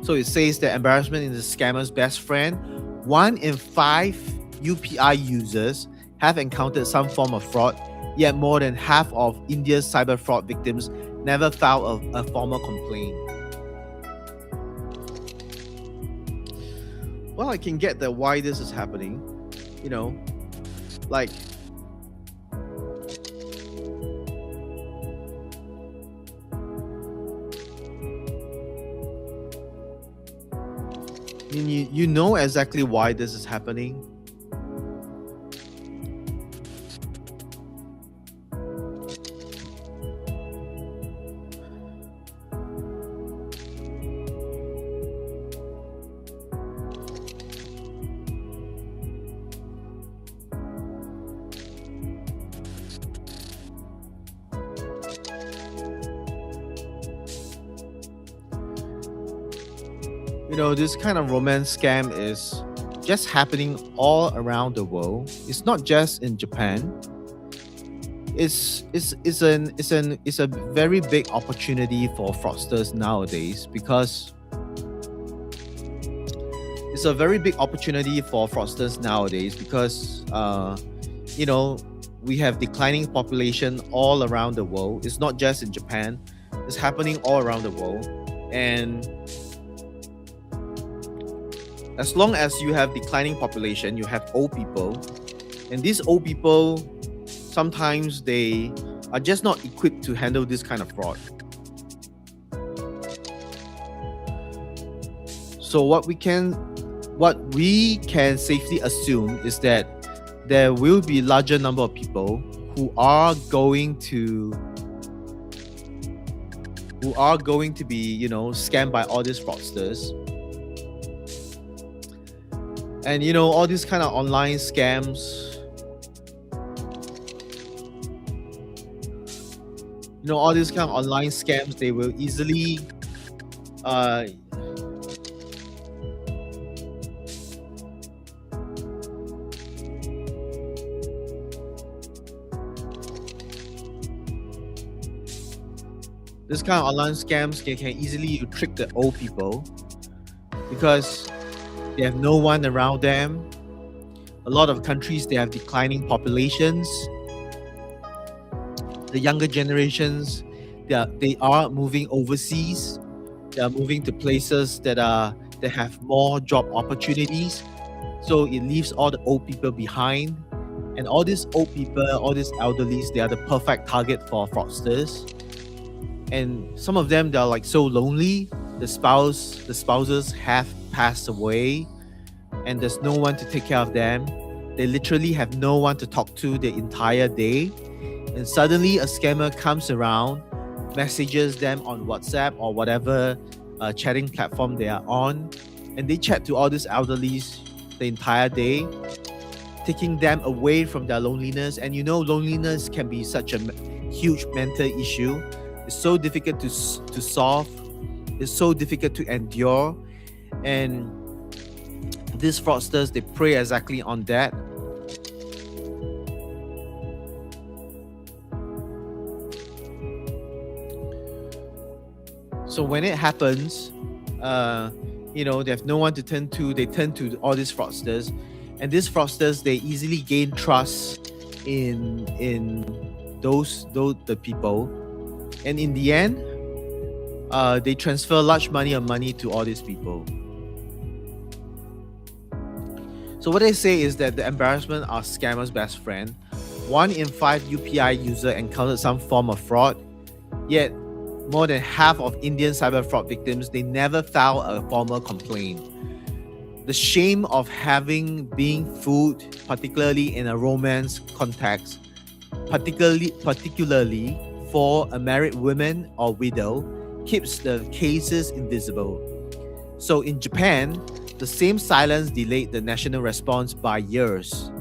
So it says that embarrassment is the scammer's best friend. 1 in 5 UPI users have encountered some form of fraud, yet more than half of India's cyber fraud victims never filed a formal complaint. Well, I can get that why this is happening. You know, like you know exactly why this is happening. You know, this kind of romance scam is just happening all around the world. It's not just in Japan. It's a very big opportunity for fraudsters nowadays, because you know, we have declining population all around the world. It's not just in Japan. It's happening all around the world. And as long as you have declining population, you have old people, and these old people, sometimes they are just not equipped to handle this kind of fraud. So what we can safely assume is that there will be larger number of people who are going to be, you know, scammed by all these fraudsters. And you know, all these kind of online scams, they will easily this kind of online scams can easily trick the old people, because they have no one around them. A lot of countries, they have declining populations. The younger generations, they are moving overseas. They are moving to places that have more job opportunities. So it leaves all the old people behind. And all these old people, all these elderlies, they are the perfect target for fraudsters. And some of them, they're like so lonely. The spouses have passed away, and there's no one to take care of them. They literally have no one to talk to the entire day. And suddenly a scammer comes around, messages them on WhatsApp or whatever chatting platform they are on, and they chat to all these elderlies the entire day, taking them away from their loneliness. And you know, loneliness can be such a huge mental issue. It's so difficult to solve. It's so difficult to endure. And these fraudsters, they prey exactly on that. So when it happens, you know, they have no one to turn to. They turn to all these fraudsters, and these fraudsters, they easily gain trust in the people, and in the end, they transfer large money to all these people. So what they say is that the embarrassment are scammers' best friend. 1 in 5 UPI user encountered some form of fraud, yet more than half of Indian cyber fraud victims, they never file a formal complaint. The shame of being fooled, particularly in a romance context, particularly for a married woman or widow, keeps the cases invisible. So in Japan, the same silence delayed the national response by years.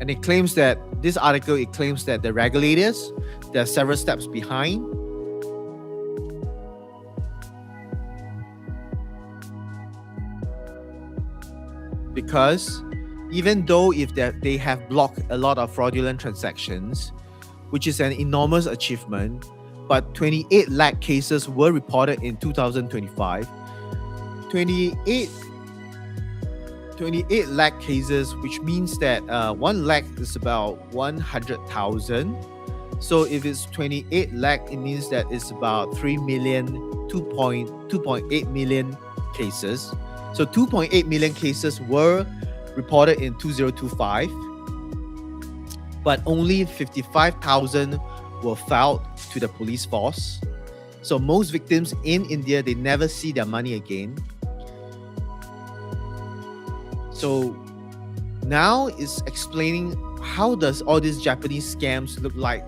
And it claims that this article, it claims that the regulators, they're several steps behind. Because even though if they have blocked a lot of fraudulent transactions, which is an enormous achievement, but 28 lakh cases were reported in 2025. 28 lakh cases, which means that 1 lakh is about 100,000. So if it's 28 lakh, it means that it's about 3 million, 2.8 million cases. So 2.8 million cases were reported in 2025, but only 55,000 were filed to the police force. So most victims in India, they never see their money again. So now it's explaining how does all these Japanese scams look like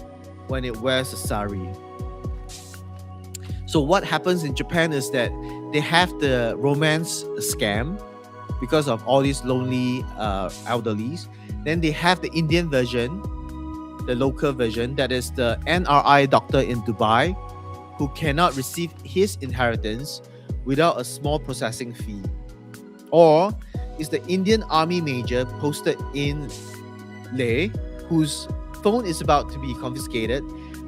when it wears a sari. So what happens in Japan is that they have the romance scam because of all these lonely elderlies. Then they have the Indian version, the local version, that is the NRI doctor in Dubai who cannot receive his inheritance without a small processing fee. Or is the Indian army major posted in Leh whose phone is about to be confiscated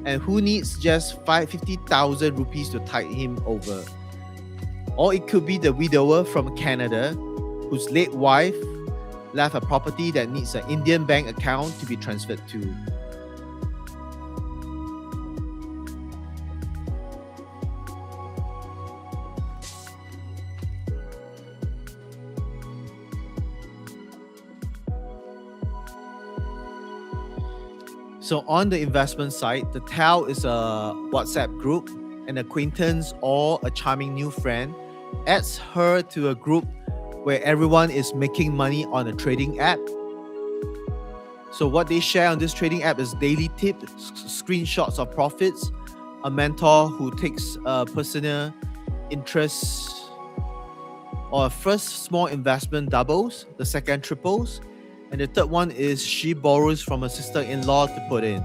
and who needs just 50,000 rupees to tide him over. Or it could be the widower from Canada whose late wife left a property that needs an Indian bank account to be transferred to. So on the investment side, the TAL is a WhatsApp group. An acquaintance or a charming new friend adds her to a group where everyone is making money on a trading app. So what they share on this trading app is daily tips, screenshots of profits, a mentor who takes personal interest, or a first small investment doubles, the second triples, and the third one is she borrows from her sister-in-law to put in.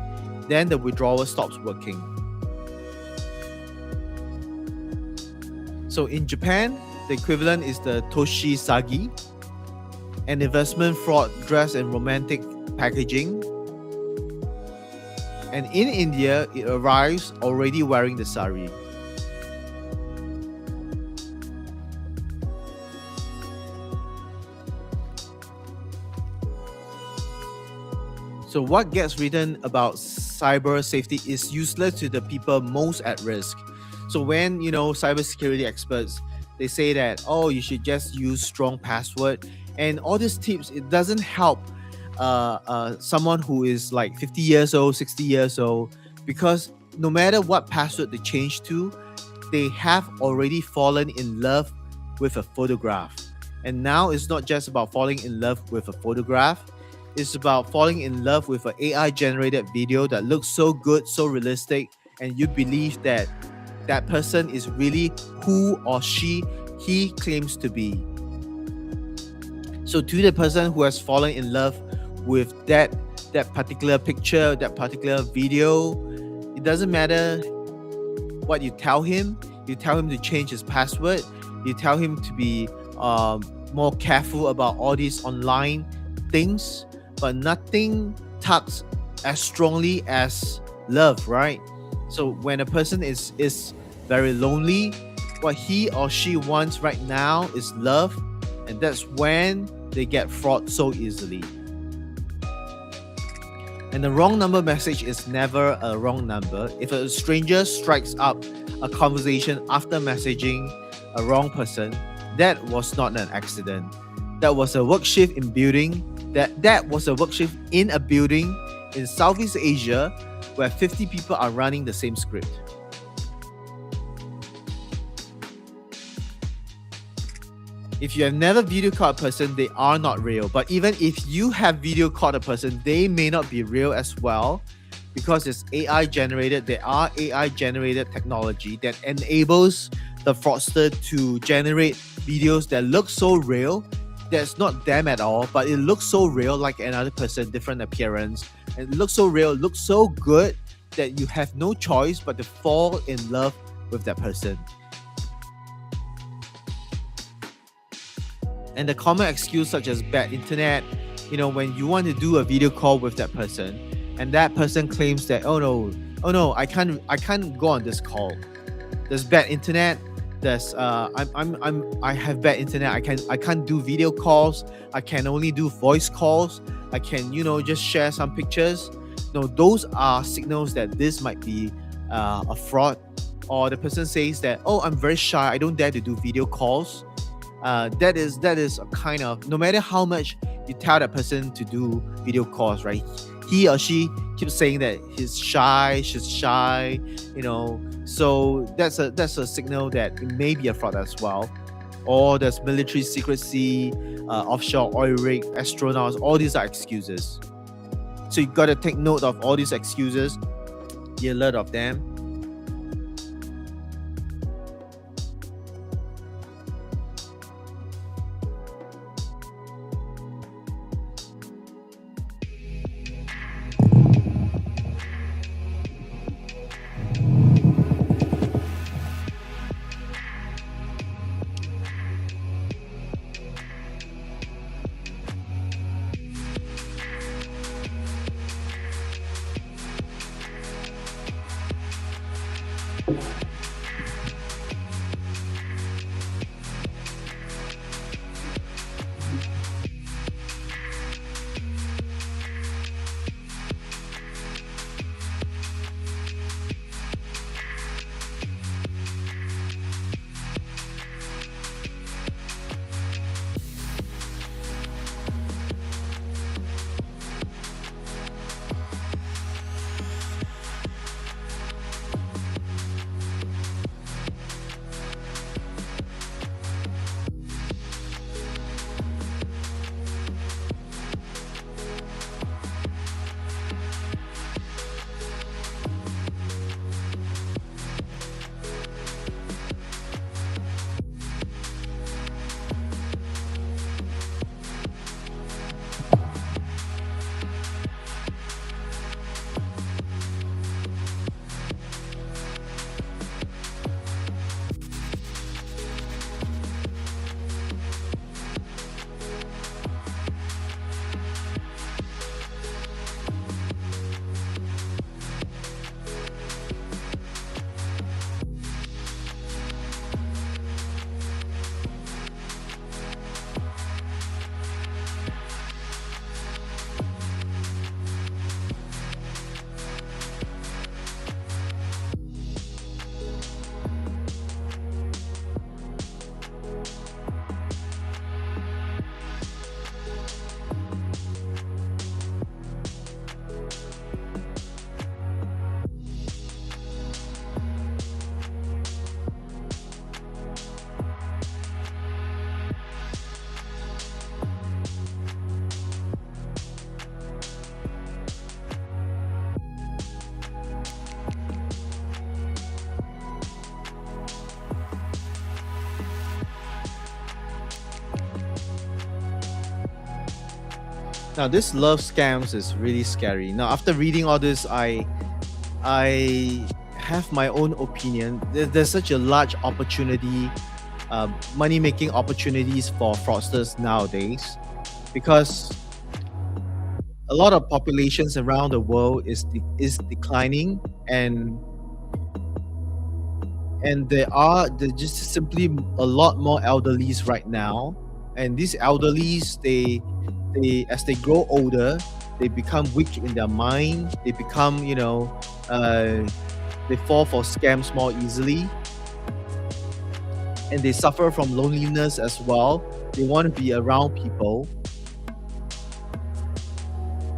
Then the withdrawal stops working. So in Japan, the equivalent is the Toshi Sagi, an investment fraud dressed in romantic packaging. And in India, it arrives already wearing the sari. So what gets written about cyber safety is useless to the people most at risk. So when, cybersecurity experts, they say that, oh, you should just use strong password and all these tips, it doesn't help someone who is like 50 years old, 60 years old, because no matter what password they change to, they have already fallen in love with a photograph. And now it's not just about falling in love with a photograph, it's about falling in love with an AI generated video that looks so good, so realistic, and you believe that that person is really who or he claims to be. So to the person who has fallen in love with that particular picture, that particular video, it doesn't matter what you tell him. You tell him to change his password. You tell him to be more careful about all these online things, but nothing tugs as strongly as love, right? So when a person is very lonely, what he or she wants right now is love, and that's when they get fraud so easily. And the wrong number message is never a wrong number. If a stranger strikes up a conversation after messaging a wrong person, that was not an accident. That was a work shift in building. That was a work shift in a building in Southeast Asia where 50 people are running the same script. If you have never video called a person, they are not real. But even if you have video called a person, they may not be real as well, because it's AI generated. There are AI generated technology that enables the fraudster to generate videos that look so real that's not them at all, but it looks so real, like another person, different appearance, and it looks so real, it looks so good that you have no choice but to fall in love with that person. And the common excuse such as bad internet, when you want to do a video call with that person, and that person claims that oh no, I can't go on this call. There's bad internet. I have bad internet. I can't do video calls. I can only do voice calls. I can just share some pictures. No, those are signals that this might be a fraud. Or the person says that, oh, I'm very shy, I don't dare to do video calls. That is a kind of, no matter how much you tell that person to do video calls, right? He or she keeps saying that he's shy, she's shy, so that's a signal that it may be a fraud as well. Or there's military secrecy, offshore oil rig, astronauts, all these are excuses. So you got to take note of all these excuses, be alert of them. Now, this love scams is really scary. Now, after reading all this, I have my own opinion. There's such a large opportunity, money-making opportunities for fraudsters nowadays, because a lot of populations around the world is declining, and there's just simply a lot more elderlies right now, and these elderlies, they as they grow older, they become weak in their mind. They become they fall for scams more easily, and they suffer from loneliness as well. They want to be around people,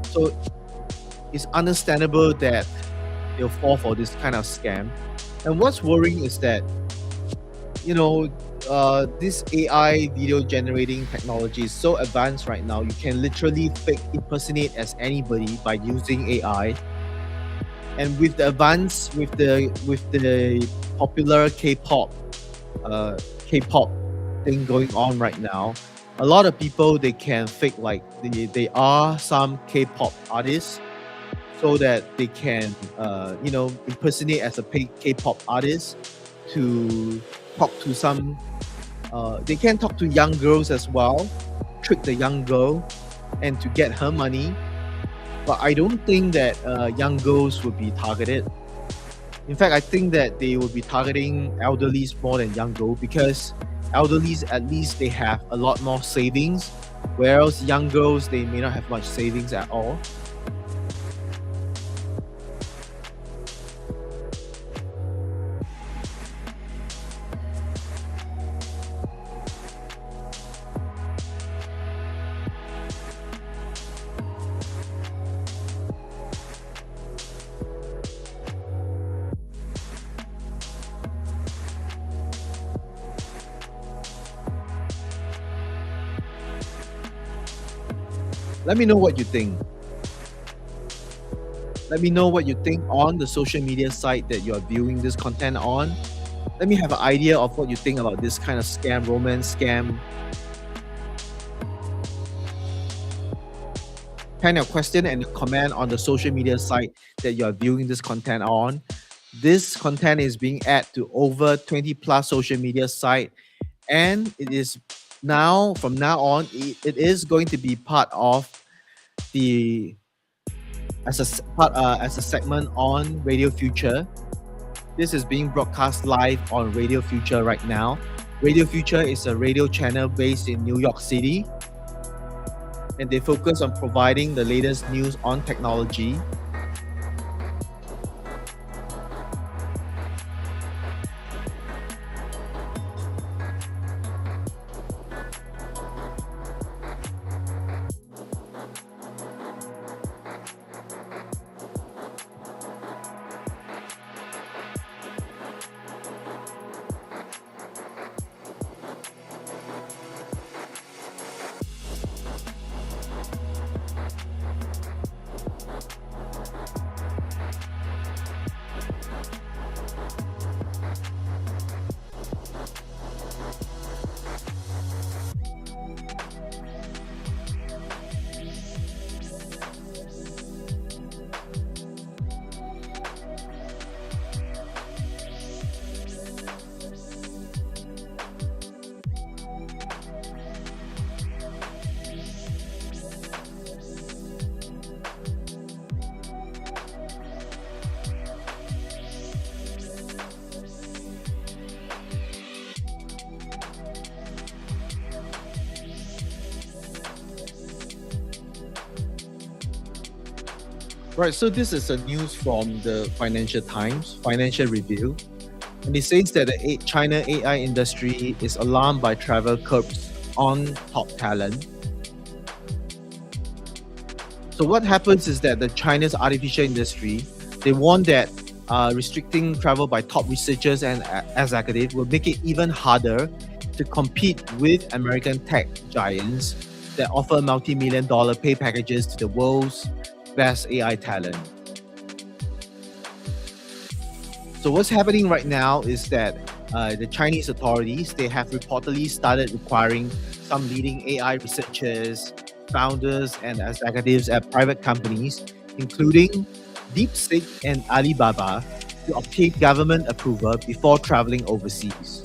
so it's understandable that they'll fall for this kind of scam. And what's worrying is that this AI video generating technology is so advanced right now. You can literally fake impersonate as anybody by using AI. And with the advance, with the popular K-pop thing going on right now, A lot of people, they can fake like they are some K-pop artists so that they can impersonate as a K-pop artist to talk to some they can talk to young girls as well, trick the young girl and to get her money. But I don't think that young girls would be targeted. In fact, I think that they will be targeting elderlies more than young girls, because elderlies, at least they have a lot more savings, whereas young girls, they may not have much savings at all. Let me know what you think. Let me know what you think on the social media site that you are viewing this content on. Let me have an idea of what you think about this kind of scam, romance scam. Pen your question and comment on the social media site that you are viewing this content on. This content is being added to over 20 plus social media site, and it is now, from now on, it is going to be part of the as a segment on Radio Future. This is being broadcast live on Radio Future right now. Radio Future is a radio channel based in New York City, and they focus on providing the latest news on technology. Right, so this is a news from the Financial Times, Financial Review, and it says that the China AI industry is alarmed by travel curbs on top talent. So what happens is that the China's artificial industry, they warn that restricting travel by top researchers and executives will make it even harder to compete with American tech giants that offer multi-million-dollar pay packages to the world's best AI talent. So what's happening right now is that the Chinese authorities, they have reportedly started requiring some leading AI researchers, founders, and executives at private companies, including DeepSeek and Alibaba, to obtain government approval before traveling overseas.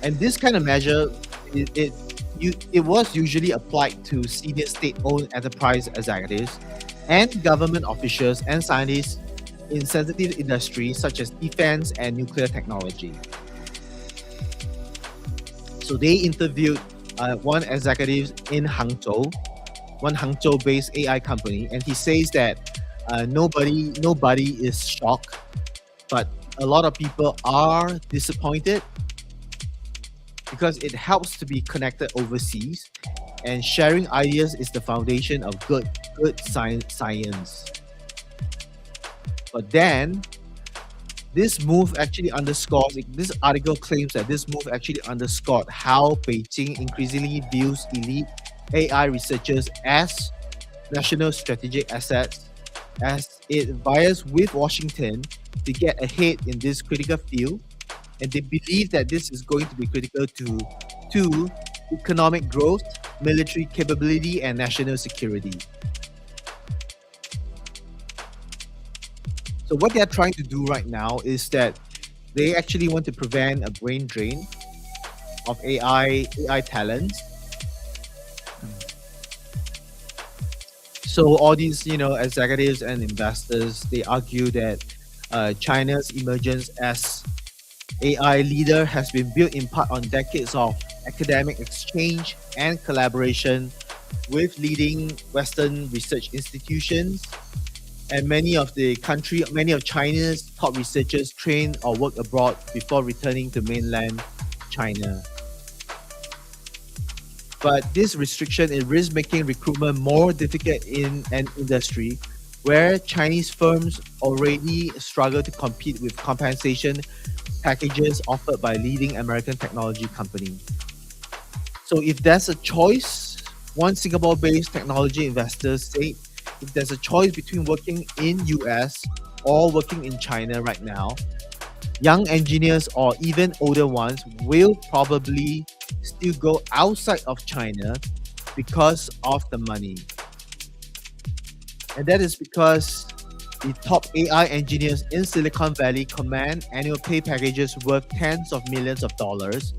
And this kind of measure, it was usually applied to senior state-owned enterprise executives and government officials and scientists in sensitive industries such as defense and nuclear technology. So they interviewed one executive in Hangzhou, one Hangzhou-based AI company, and he says that nobody is shocked, but a lot of people are disappointed because it helps to be connected overseas, and sharing ideas is the foundation of good science. But then, this move actually underscores, this article claims that this move actually underscored how Beijing increasingly views elite AI researchers as national strategic assets, as it vies with Washington to get ahead in this critical field. And they believe that this is going to be critical to two, economic growth, military capability, and national security. So what they're trying to do right now is that they actually want to prevent a brain drain of AI talents. So all these, executives and investors, they argue that China's emergence as AI leader has been built in part on decades of academic exchange and collaboration with leading Western research institutions. And many of China's top researchers train or work abroad before returning to mainland China. But this restriction, it risks making recruitment more difficult in an industry where Chinese firms already struggle to compete with compensation packages offered by leading American technology companies. So if there's a choice, one Singapore-based technology investor said, if there's a choice between working in US or working in China right now, young engineers or even older ones will probably still go outside of China because of the money. And that is because the top AI engineers in Silicon Valley command annual pay packages worth tens of millions of dollars.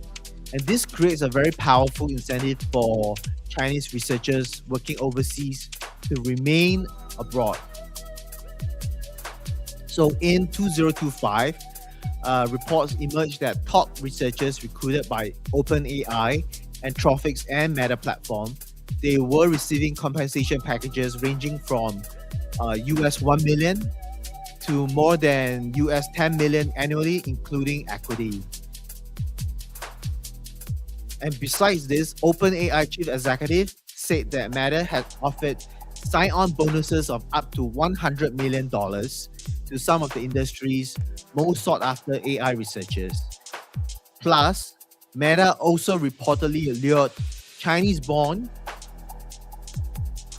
And this creates a very powerful incentive for Chinese researchers working overseas to remain abroad. So in 2025, reports emerged that top researchers recruited by OpenAI, Anthropic, and Meta platform, they were receiving compensation packages ranging from US 1 million to more than US 10 million annually, including equity. And besides this, OpenAI chief executive said that Meta had offered sign-on bonuses of up to $100 million to some of the industry's most sought-after AI researchers. Plus, Meta also reportedly lured Chinese-born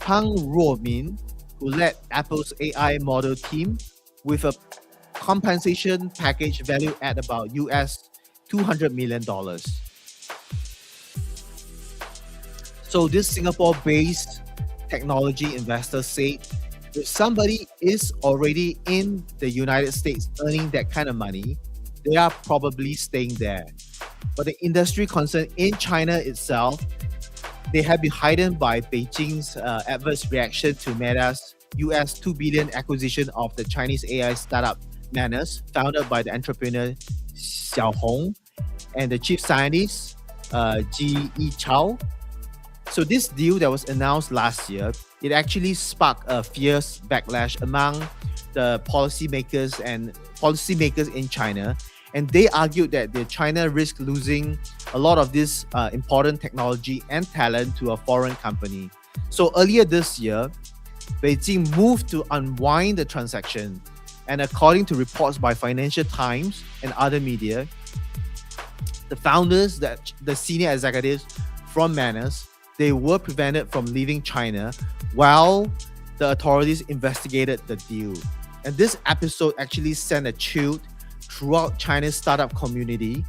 Peng Ruomin, who led Apple's AI model team, with a compensation package valued at about US $200 million. So this Singapore-based technology investor said, if somebody is already in the United States earning that kind of money, they are probably staying there. But the industry concern in China itself, they have been heightened by Beijing's adverse reaction to Meta's US $2 billion acquisition of the Chinese AI startup Manus, founded by the entrepreneur Xiao Hong and the chief scientist Ji Yichao. So this deal that was announced last year, it actually sparked a fierce backlash among the policymakers in China. And they argued that China risked losing a lot of this important technology and talent to a foreign company. So earlier this year, Beijing moved to unwind the transaction. And according to reports by Financial Times and other media, the founders, the senior executives from Manus, they were prevented from leaving China while the authorities investigated the deal. And this episode actually sent a chill throughout China's startup community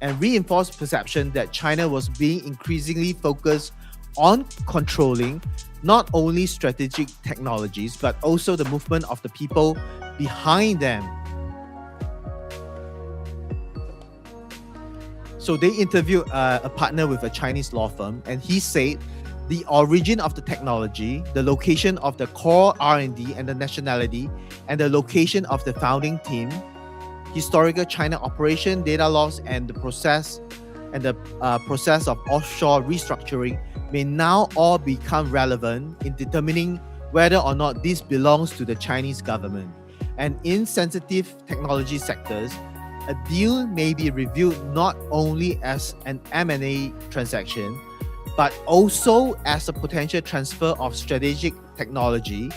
and reinforced perception that China was being increasingly focused on controlling not only strategic technologies, but also the movement of the people behind them. So they interviewed a partner with a Chinese law firm, and he said the origin of the technology, the location of the core R&D and the nationality, and the location of the founding team, historical China operation, data loss, and the process of offshore restructuring may now all become relevant in determining whether or not this belongs to the Chinese government. And in sensitive technology sectors, a deal may be reviewed not only as an M&A transaction, but also as a potential transfer of strategic technology,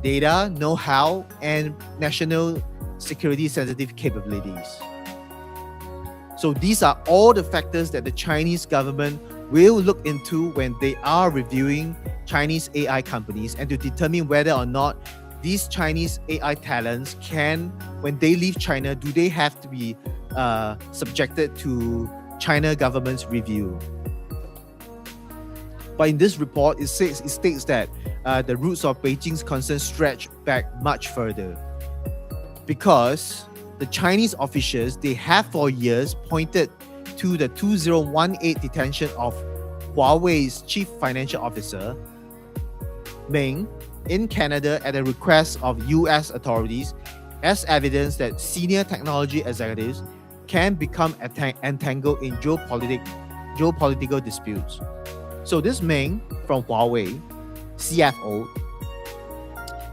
data, know-how, and national security sensitive capabilities. So these are all the factors that the Chinese government will look into when they are reviewing Chinese AI companies, and to determine whether or not these Chinese AI talents can, when they leave China, do they have to be subjected to China government's review. But in this report, it states that the roots of Beijing's concerns stretch back much further, because the Chinese officials, they have for years pointed to the 2018 detention of Huawei's chief financial officer, Meng, in Canada at the request of US authorities as evidence that senior technology executives can become entangled in geopolitical disputes. So this Meng from Huawei, CFO,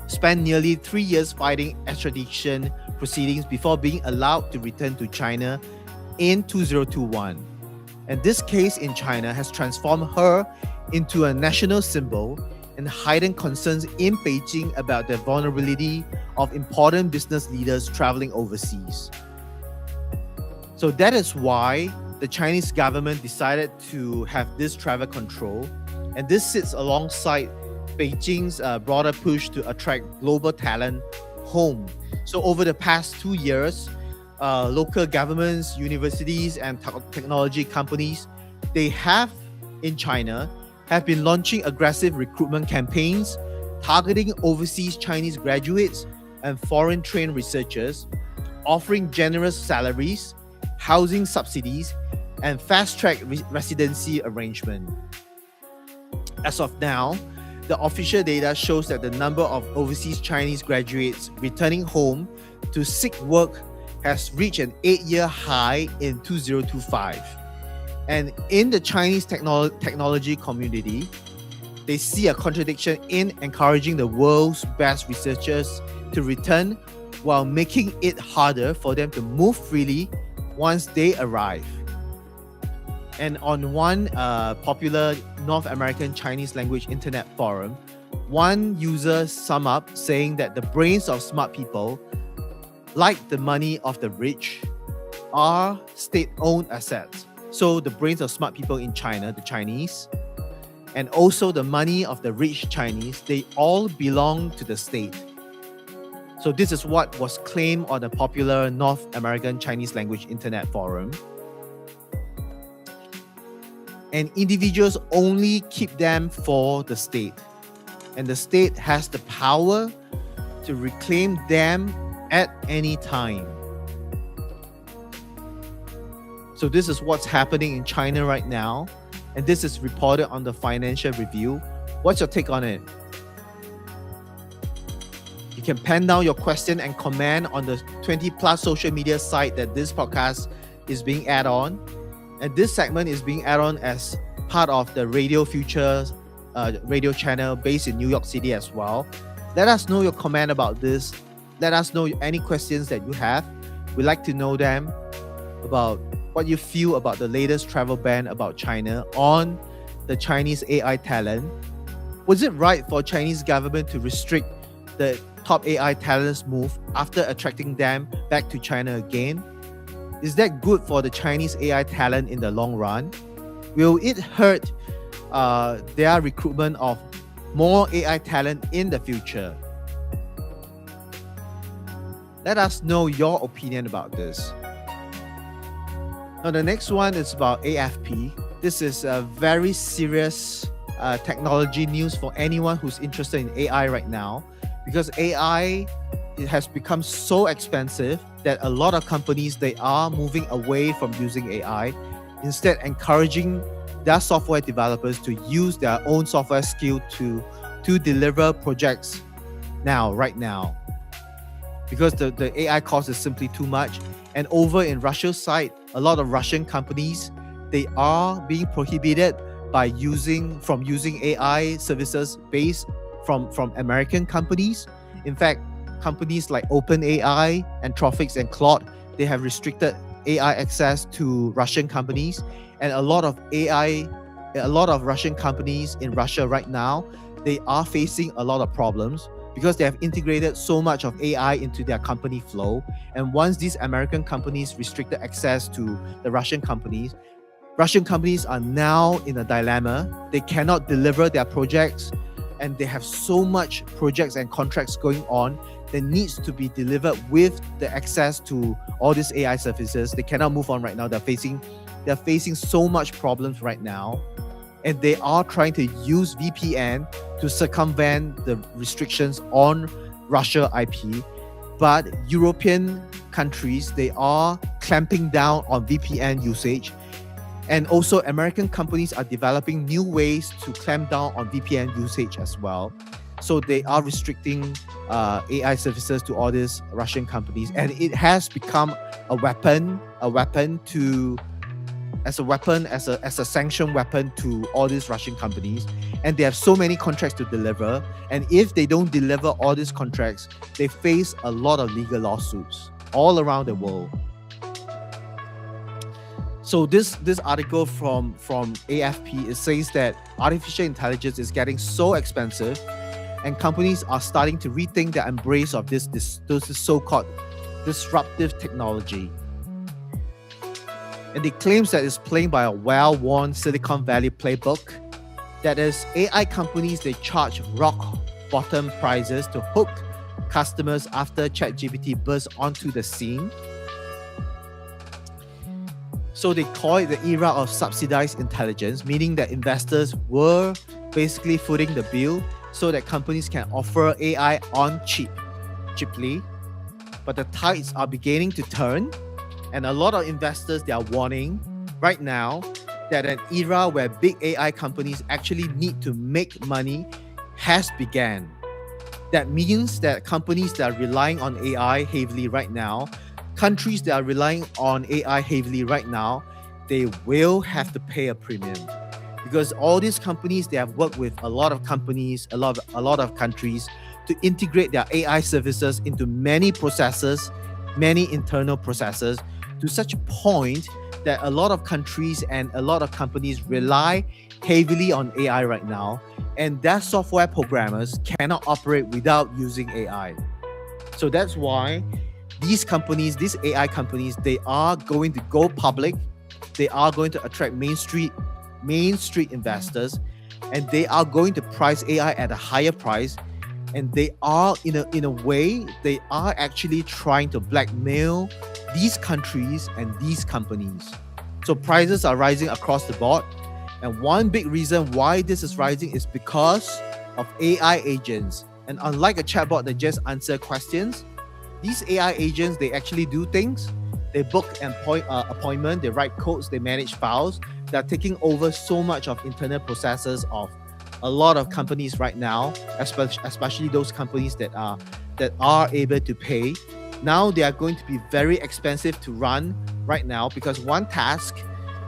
spent nearly 3 years fighting extradition proceedings before being allowed to return to China in 2021. And this case in China has transformed her into a national symbol and heightened concerns in Beijing about the vulnerability of important business leaders traveling overseas. So that is why the Chinese government decided to have this travel control, and this sits alongside Beijing's broader push to attract global talent home. So over the past 2 years, local governments, universities, and technology companies, they have in China have been launching aggressive recruitment campaigns targeting overseas Chinese graduates and foreign trained researchers, offering generous salaries, housing subsidies, and fast-track residency arrangement. As of now, the official data shows that the number of overseas Chinese graduates returning home to seek work has reached an 8-year high in 2025. And in the Chinese technology community, they see a contradiction in encouraging the world's best researchers to return while making it harder for them to move freely once they arrive. And on one popular North American Chinese language internet forum, one user summed up saying that the brains of smart people, like the money of the rich, are state-owned assets. So the brains of smart people in China, the Chinese, and also the money of the rich Chinese, they all belong to the state. So this is what was claimed on a popular North American Chinese language internet forum. And individuals only keep them for the state. And the state has the power to reclaim them at any time. So this is what's happening in China right now. And this is reported on the Financial Review. What's your take on it? You can pen down your question and comment on the 20 plus social media site that this podcast is being aired on. And this segment is being aired on as part of the Radio Future radio channel based in New York City as well. Let us know your comment about this. Let us know any questions that you have. We'd like to know them about what you feel about the latest travel ban about China on the Chinese AI talent. Was it right for Chinese government to restrict the top AI talents' move after attracting them back to China again? Is that good for the Chinese AI talent in the long run? Will it hurt their recruitment of more AI talent in the future? Let us know your opinion about this. Now, the next one is about AFP. This is a very serious technology news for anyone who's interested in AI right now, because AI, it has become so expensive that a lot of companies, they are moving away from using AI, instead encouraging their software developers to use their own software skill to deliver projects right now. Because the AI cost is simply too much. And over in Russia's side, a lot of Russian companies, they are being prohibited from using AI services based from American companies. In fact, companies like OpenAI, Anthropic, and Claude, they have restricted AI access to Russian companies. And a lot of Russian companies in Russia right now, they are facing a lot of problems because they have integrated so much of AI into their company flow. And once these American companies restricted access to the Russian companies are now in a dilemma. They cannot deliver their projects and they have so much projects and contracts going on that needs to be delivered with the access to all these AI services. They cannot move on right now. They're facing so much problems right now, and they are trying to use VPN to circumvent the restrictions on Russia IP. But European countries, they are clamping down on VPN usage. And also American companies are developing new ways to clamp down on VPN usage as well. So they are restricting AI services to all these Russian companies. And it has become a weapon as a sanctioned weapon to all these Russian companies. And they have so many contracts to deliver. And if they don't deliver all these contracts, they face a lot of legal lawsuits all around the world. So this article from AFP, it says that artificial intelligence is getting so expensive, and companies are starting to rethink the embrace of this so-called disruptive technology. And it claims that it's playing by a well-worn Silicon Valley playbook. That is, AI companies, they charge rock bottom prices to hook customers after ChatGPT burst onto the scene. So they call it the era of subsidized intelligence, meaning that investors were basically footing the bill so that companies can offer AI on cheaply. But the tides are beginning to turn, and a lot of investors, they are warning right now that an era where big AI companies actually need to make money has begun. That means that companies that are relying on AI heavily right now, countries that are relying on AI heavily right now, they will have to pay a premium, because all these companies, they have worked with a lot of companies, a lot of countries to integrate their AI services into many processes, many internal processes, to such a point that a lot of countries and a lot of companies rely heavily on AI right now, and their software programmers cannot operate without using AI. So that's why these companies, these AI companies, they are going to go public. They are going to attract Main Street investors, and they are going to price AI at a higher price. And they are, in a way, they are actually trying to blackmail these countries and these companies. So prices are rising across the board. And one big reason why this is rising is because of AI agents. And unlike a chatbot that just answers questions, these AI agents, they actually do things. They book an appointment, they write codes, they manage files. They're taking over so much of internal processes of a lot of companies right now, especially those companies that are able to pay. Now they are going to be very expensive to run right now, because one task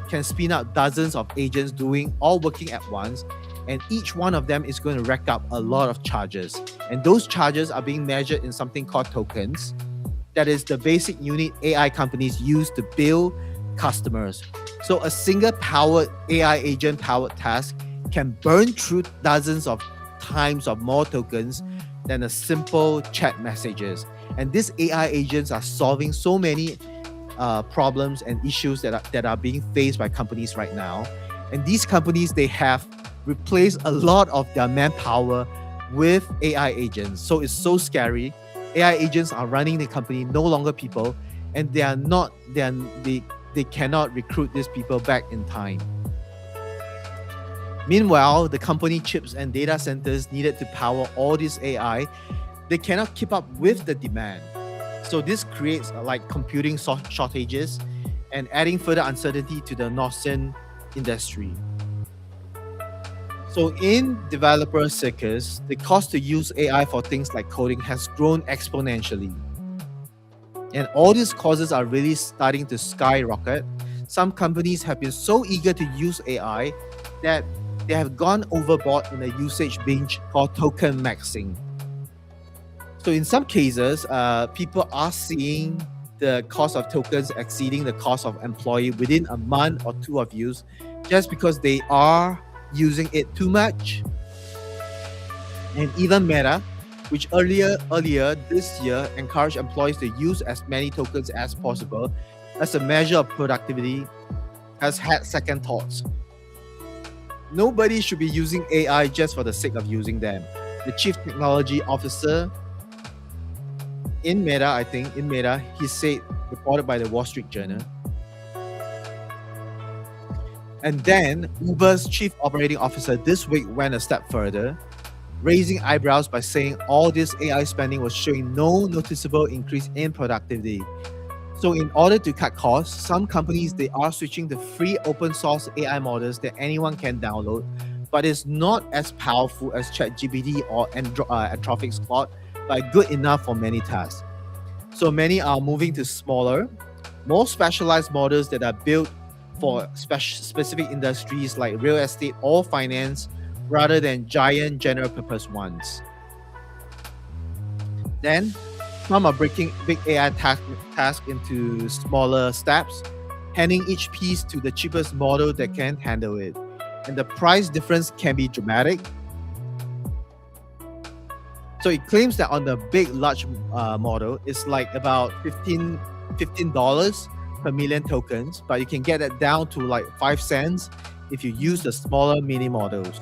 can spin up dozens of agents working at once. And each one of them is going to rack up a lot of charges. And those charges are being measured in something called tokens. That is the basic unit AI companies use to bill customers. So a single AI agent powered task can burn through dozens of times of more tokens than a simple chat messages. And these AI agents are solving so many problems and issues that are being faced by companies right now. And these companies, they have replace a lot of their manpower with AI agents. So it's so scary. AI agents are running the company, no longer people, and they cannot recruit these people back in time. Meanwhile, the company chips and data centers needed to power all this AI, they cannot keep up with the demand. So this creates computing shortages and adding further uncertainty to the nascent industry. So in developer circles, the cost to use AI for things like coding has grown exponentially. And all these costs are really starting to skyrocket. Some companies have been so eager to use AI that they have gone overboard in a usage binge called token maxing. So in some cases, people are seeing the cost of tokens exceeding the cost of employee within a month or two of use, just because they are using it too much. And even Meta, which earlier this year encouraged employees to use as many tokens as possible as a measure of productivity, has had second thoughts. nobody should be using AI just for the sake of using them. The chief technology officer in Meta, I think, he said, reported by the Wall Street Journal. And then Uber's chief operating officer this week went a step further, raising eyebrows by saying all this AI spending was showing no noticeable increase in productivity. So in order to cut costs, some companies, they are switching to free open source AI models that anyone can download, but it's not as powerful as ChatGPT or Anthropic's Claude, but good enough for many tasks. So many are moving to smaller, more specialized models that are built for specific industries like real estate or finance, rather than giant general purpose ones. Then, some are breaking big AI tasks into smaller steps, handing each piece to the cheapest model that can handle it. And the price difference can be dramatic. So it claims that on the big, large model, it's like about $15 per million tokens, but you can get that down to like 5 cents if you use the smaller mini models.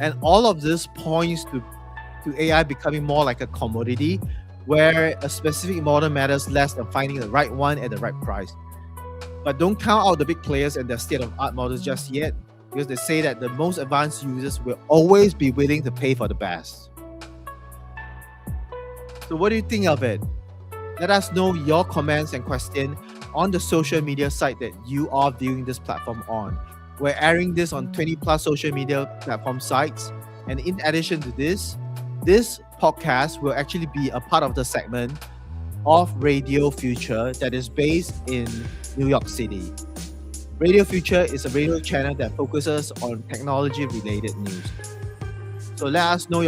And all of this points to AI becoming more like a commodity, where a specific model matters less than finding the right one at the right price. But don't count out the big players and their state-of-art models just yet, because they say that the most advanced users will always be willing to pay for the best. So what do you think of it? Let us know your comments and questions on the social media site that you are viewing this platform on. We're airing this on 20 plus social media platform sites. And in addition to this podcast will actually be a part of the segment of Radio Future that is based in New York City. Radio Future is a radio channel that focuses on technology-related news. So let us know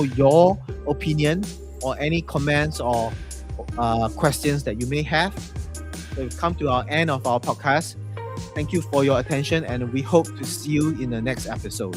your opinion or any comments or questions that you may have. We've come to our end of our podcast. Thank you for your attention, and we hope to see you in the next episode.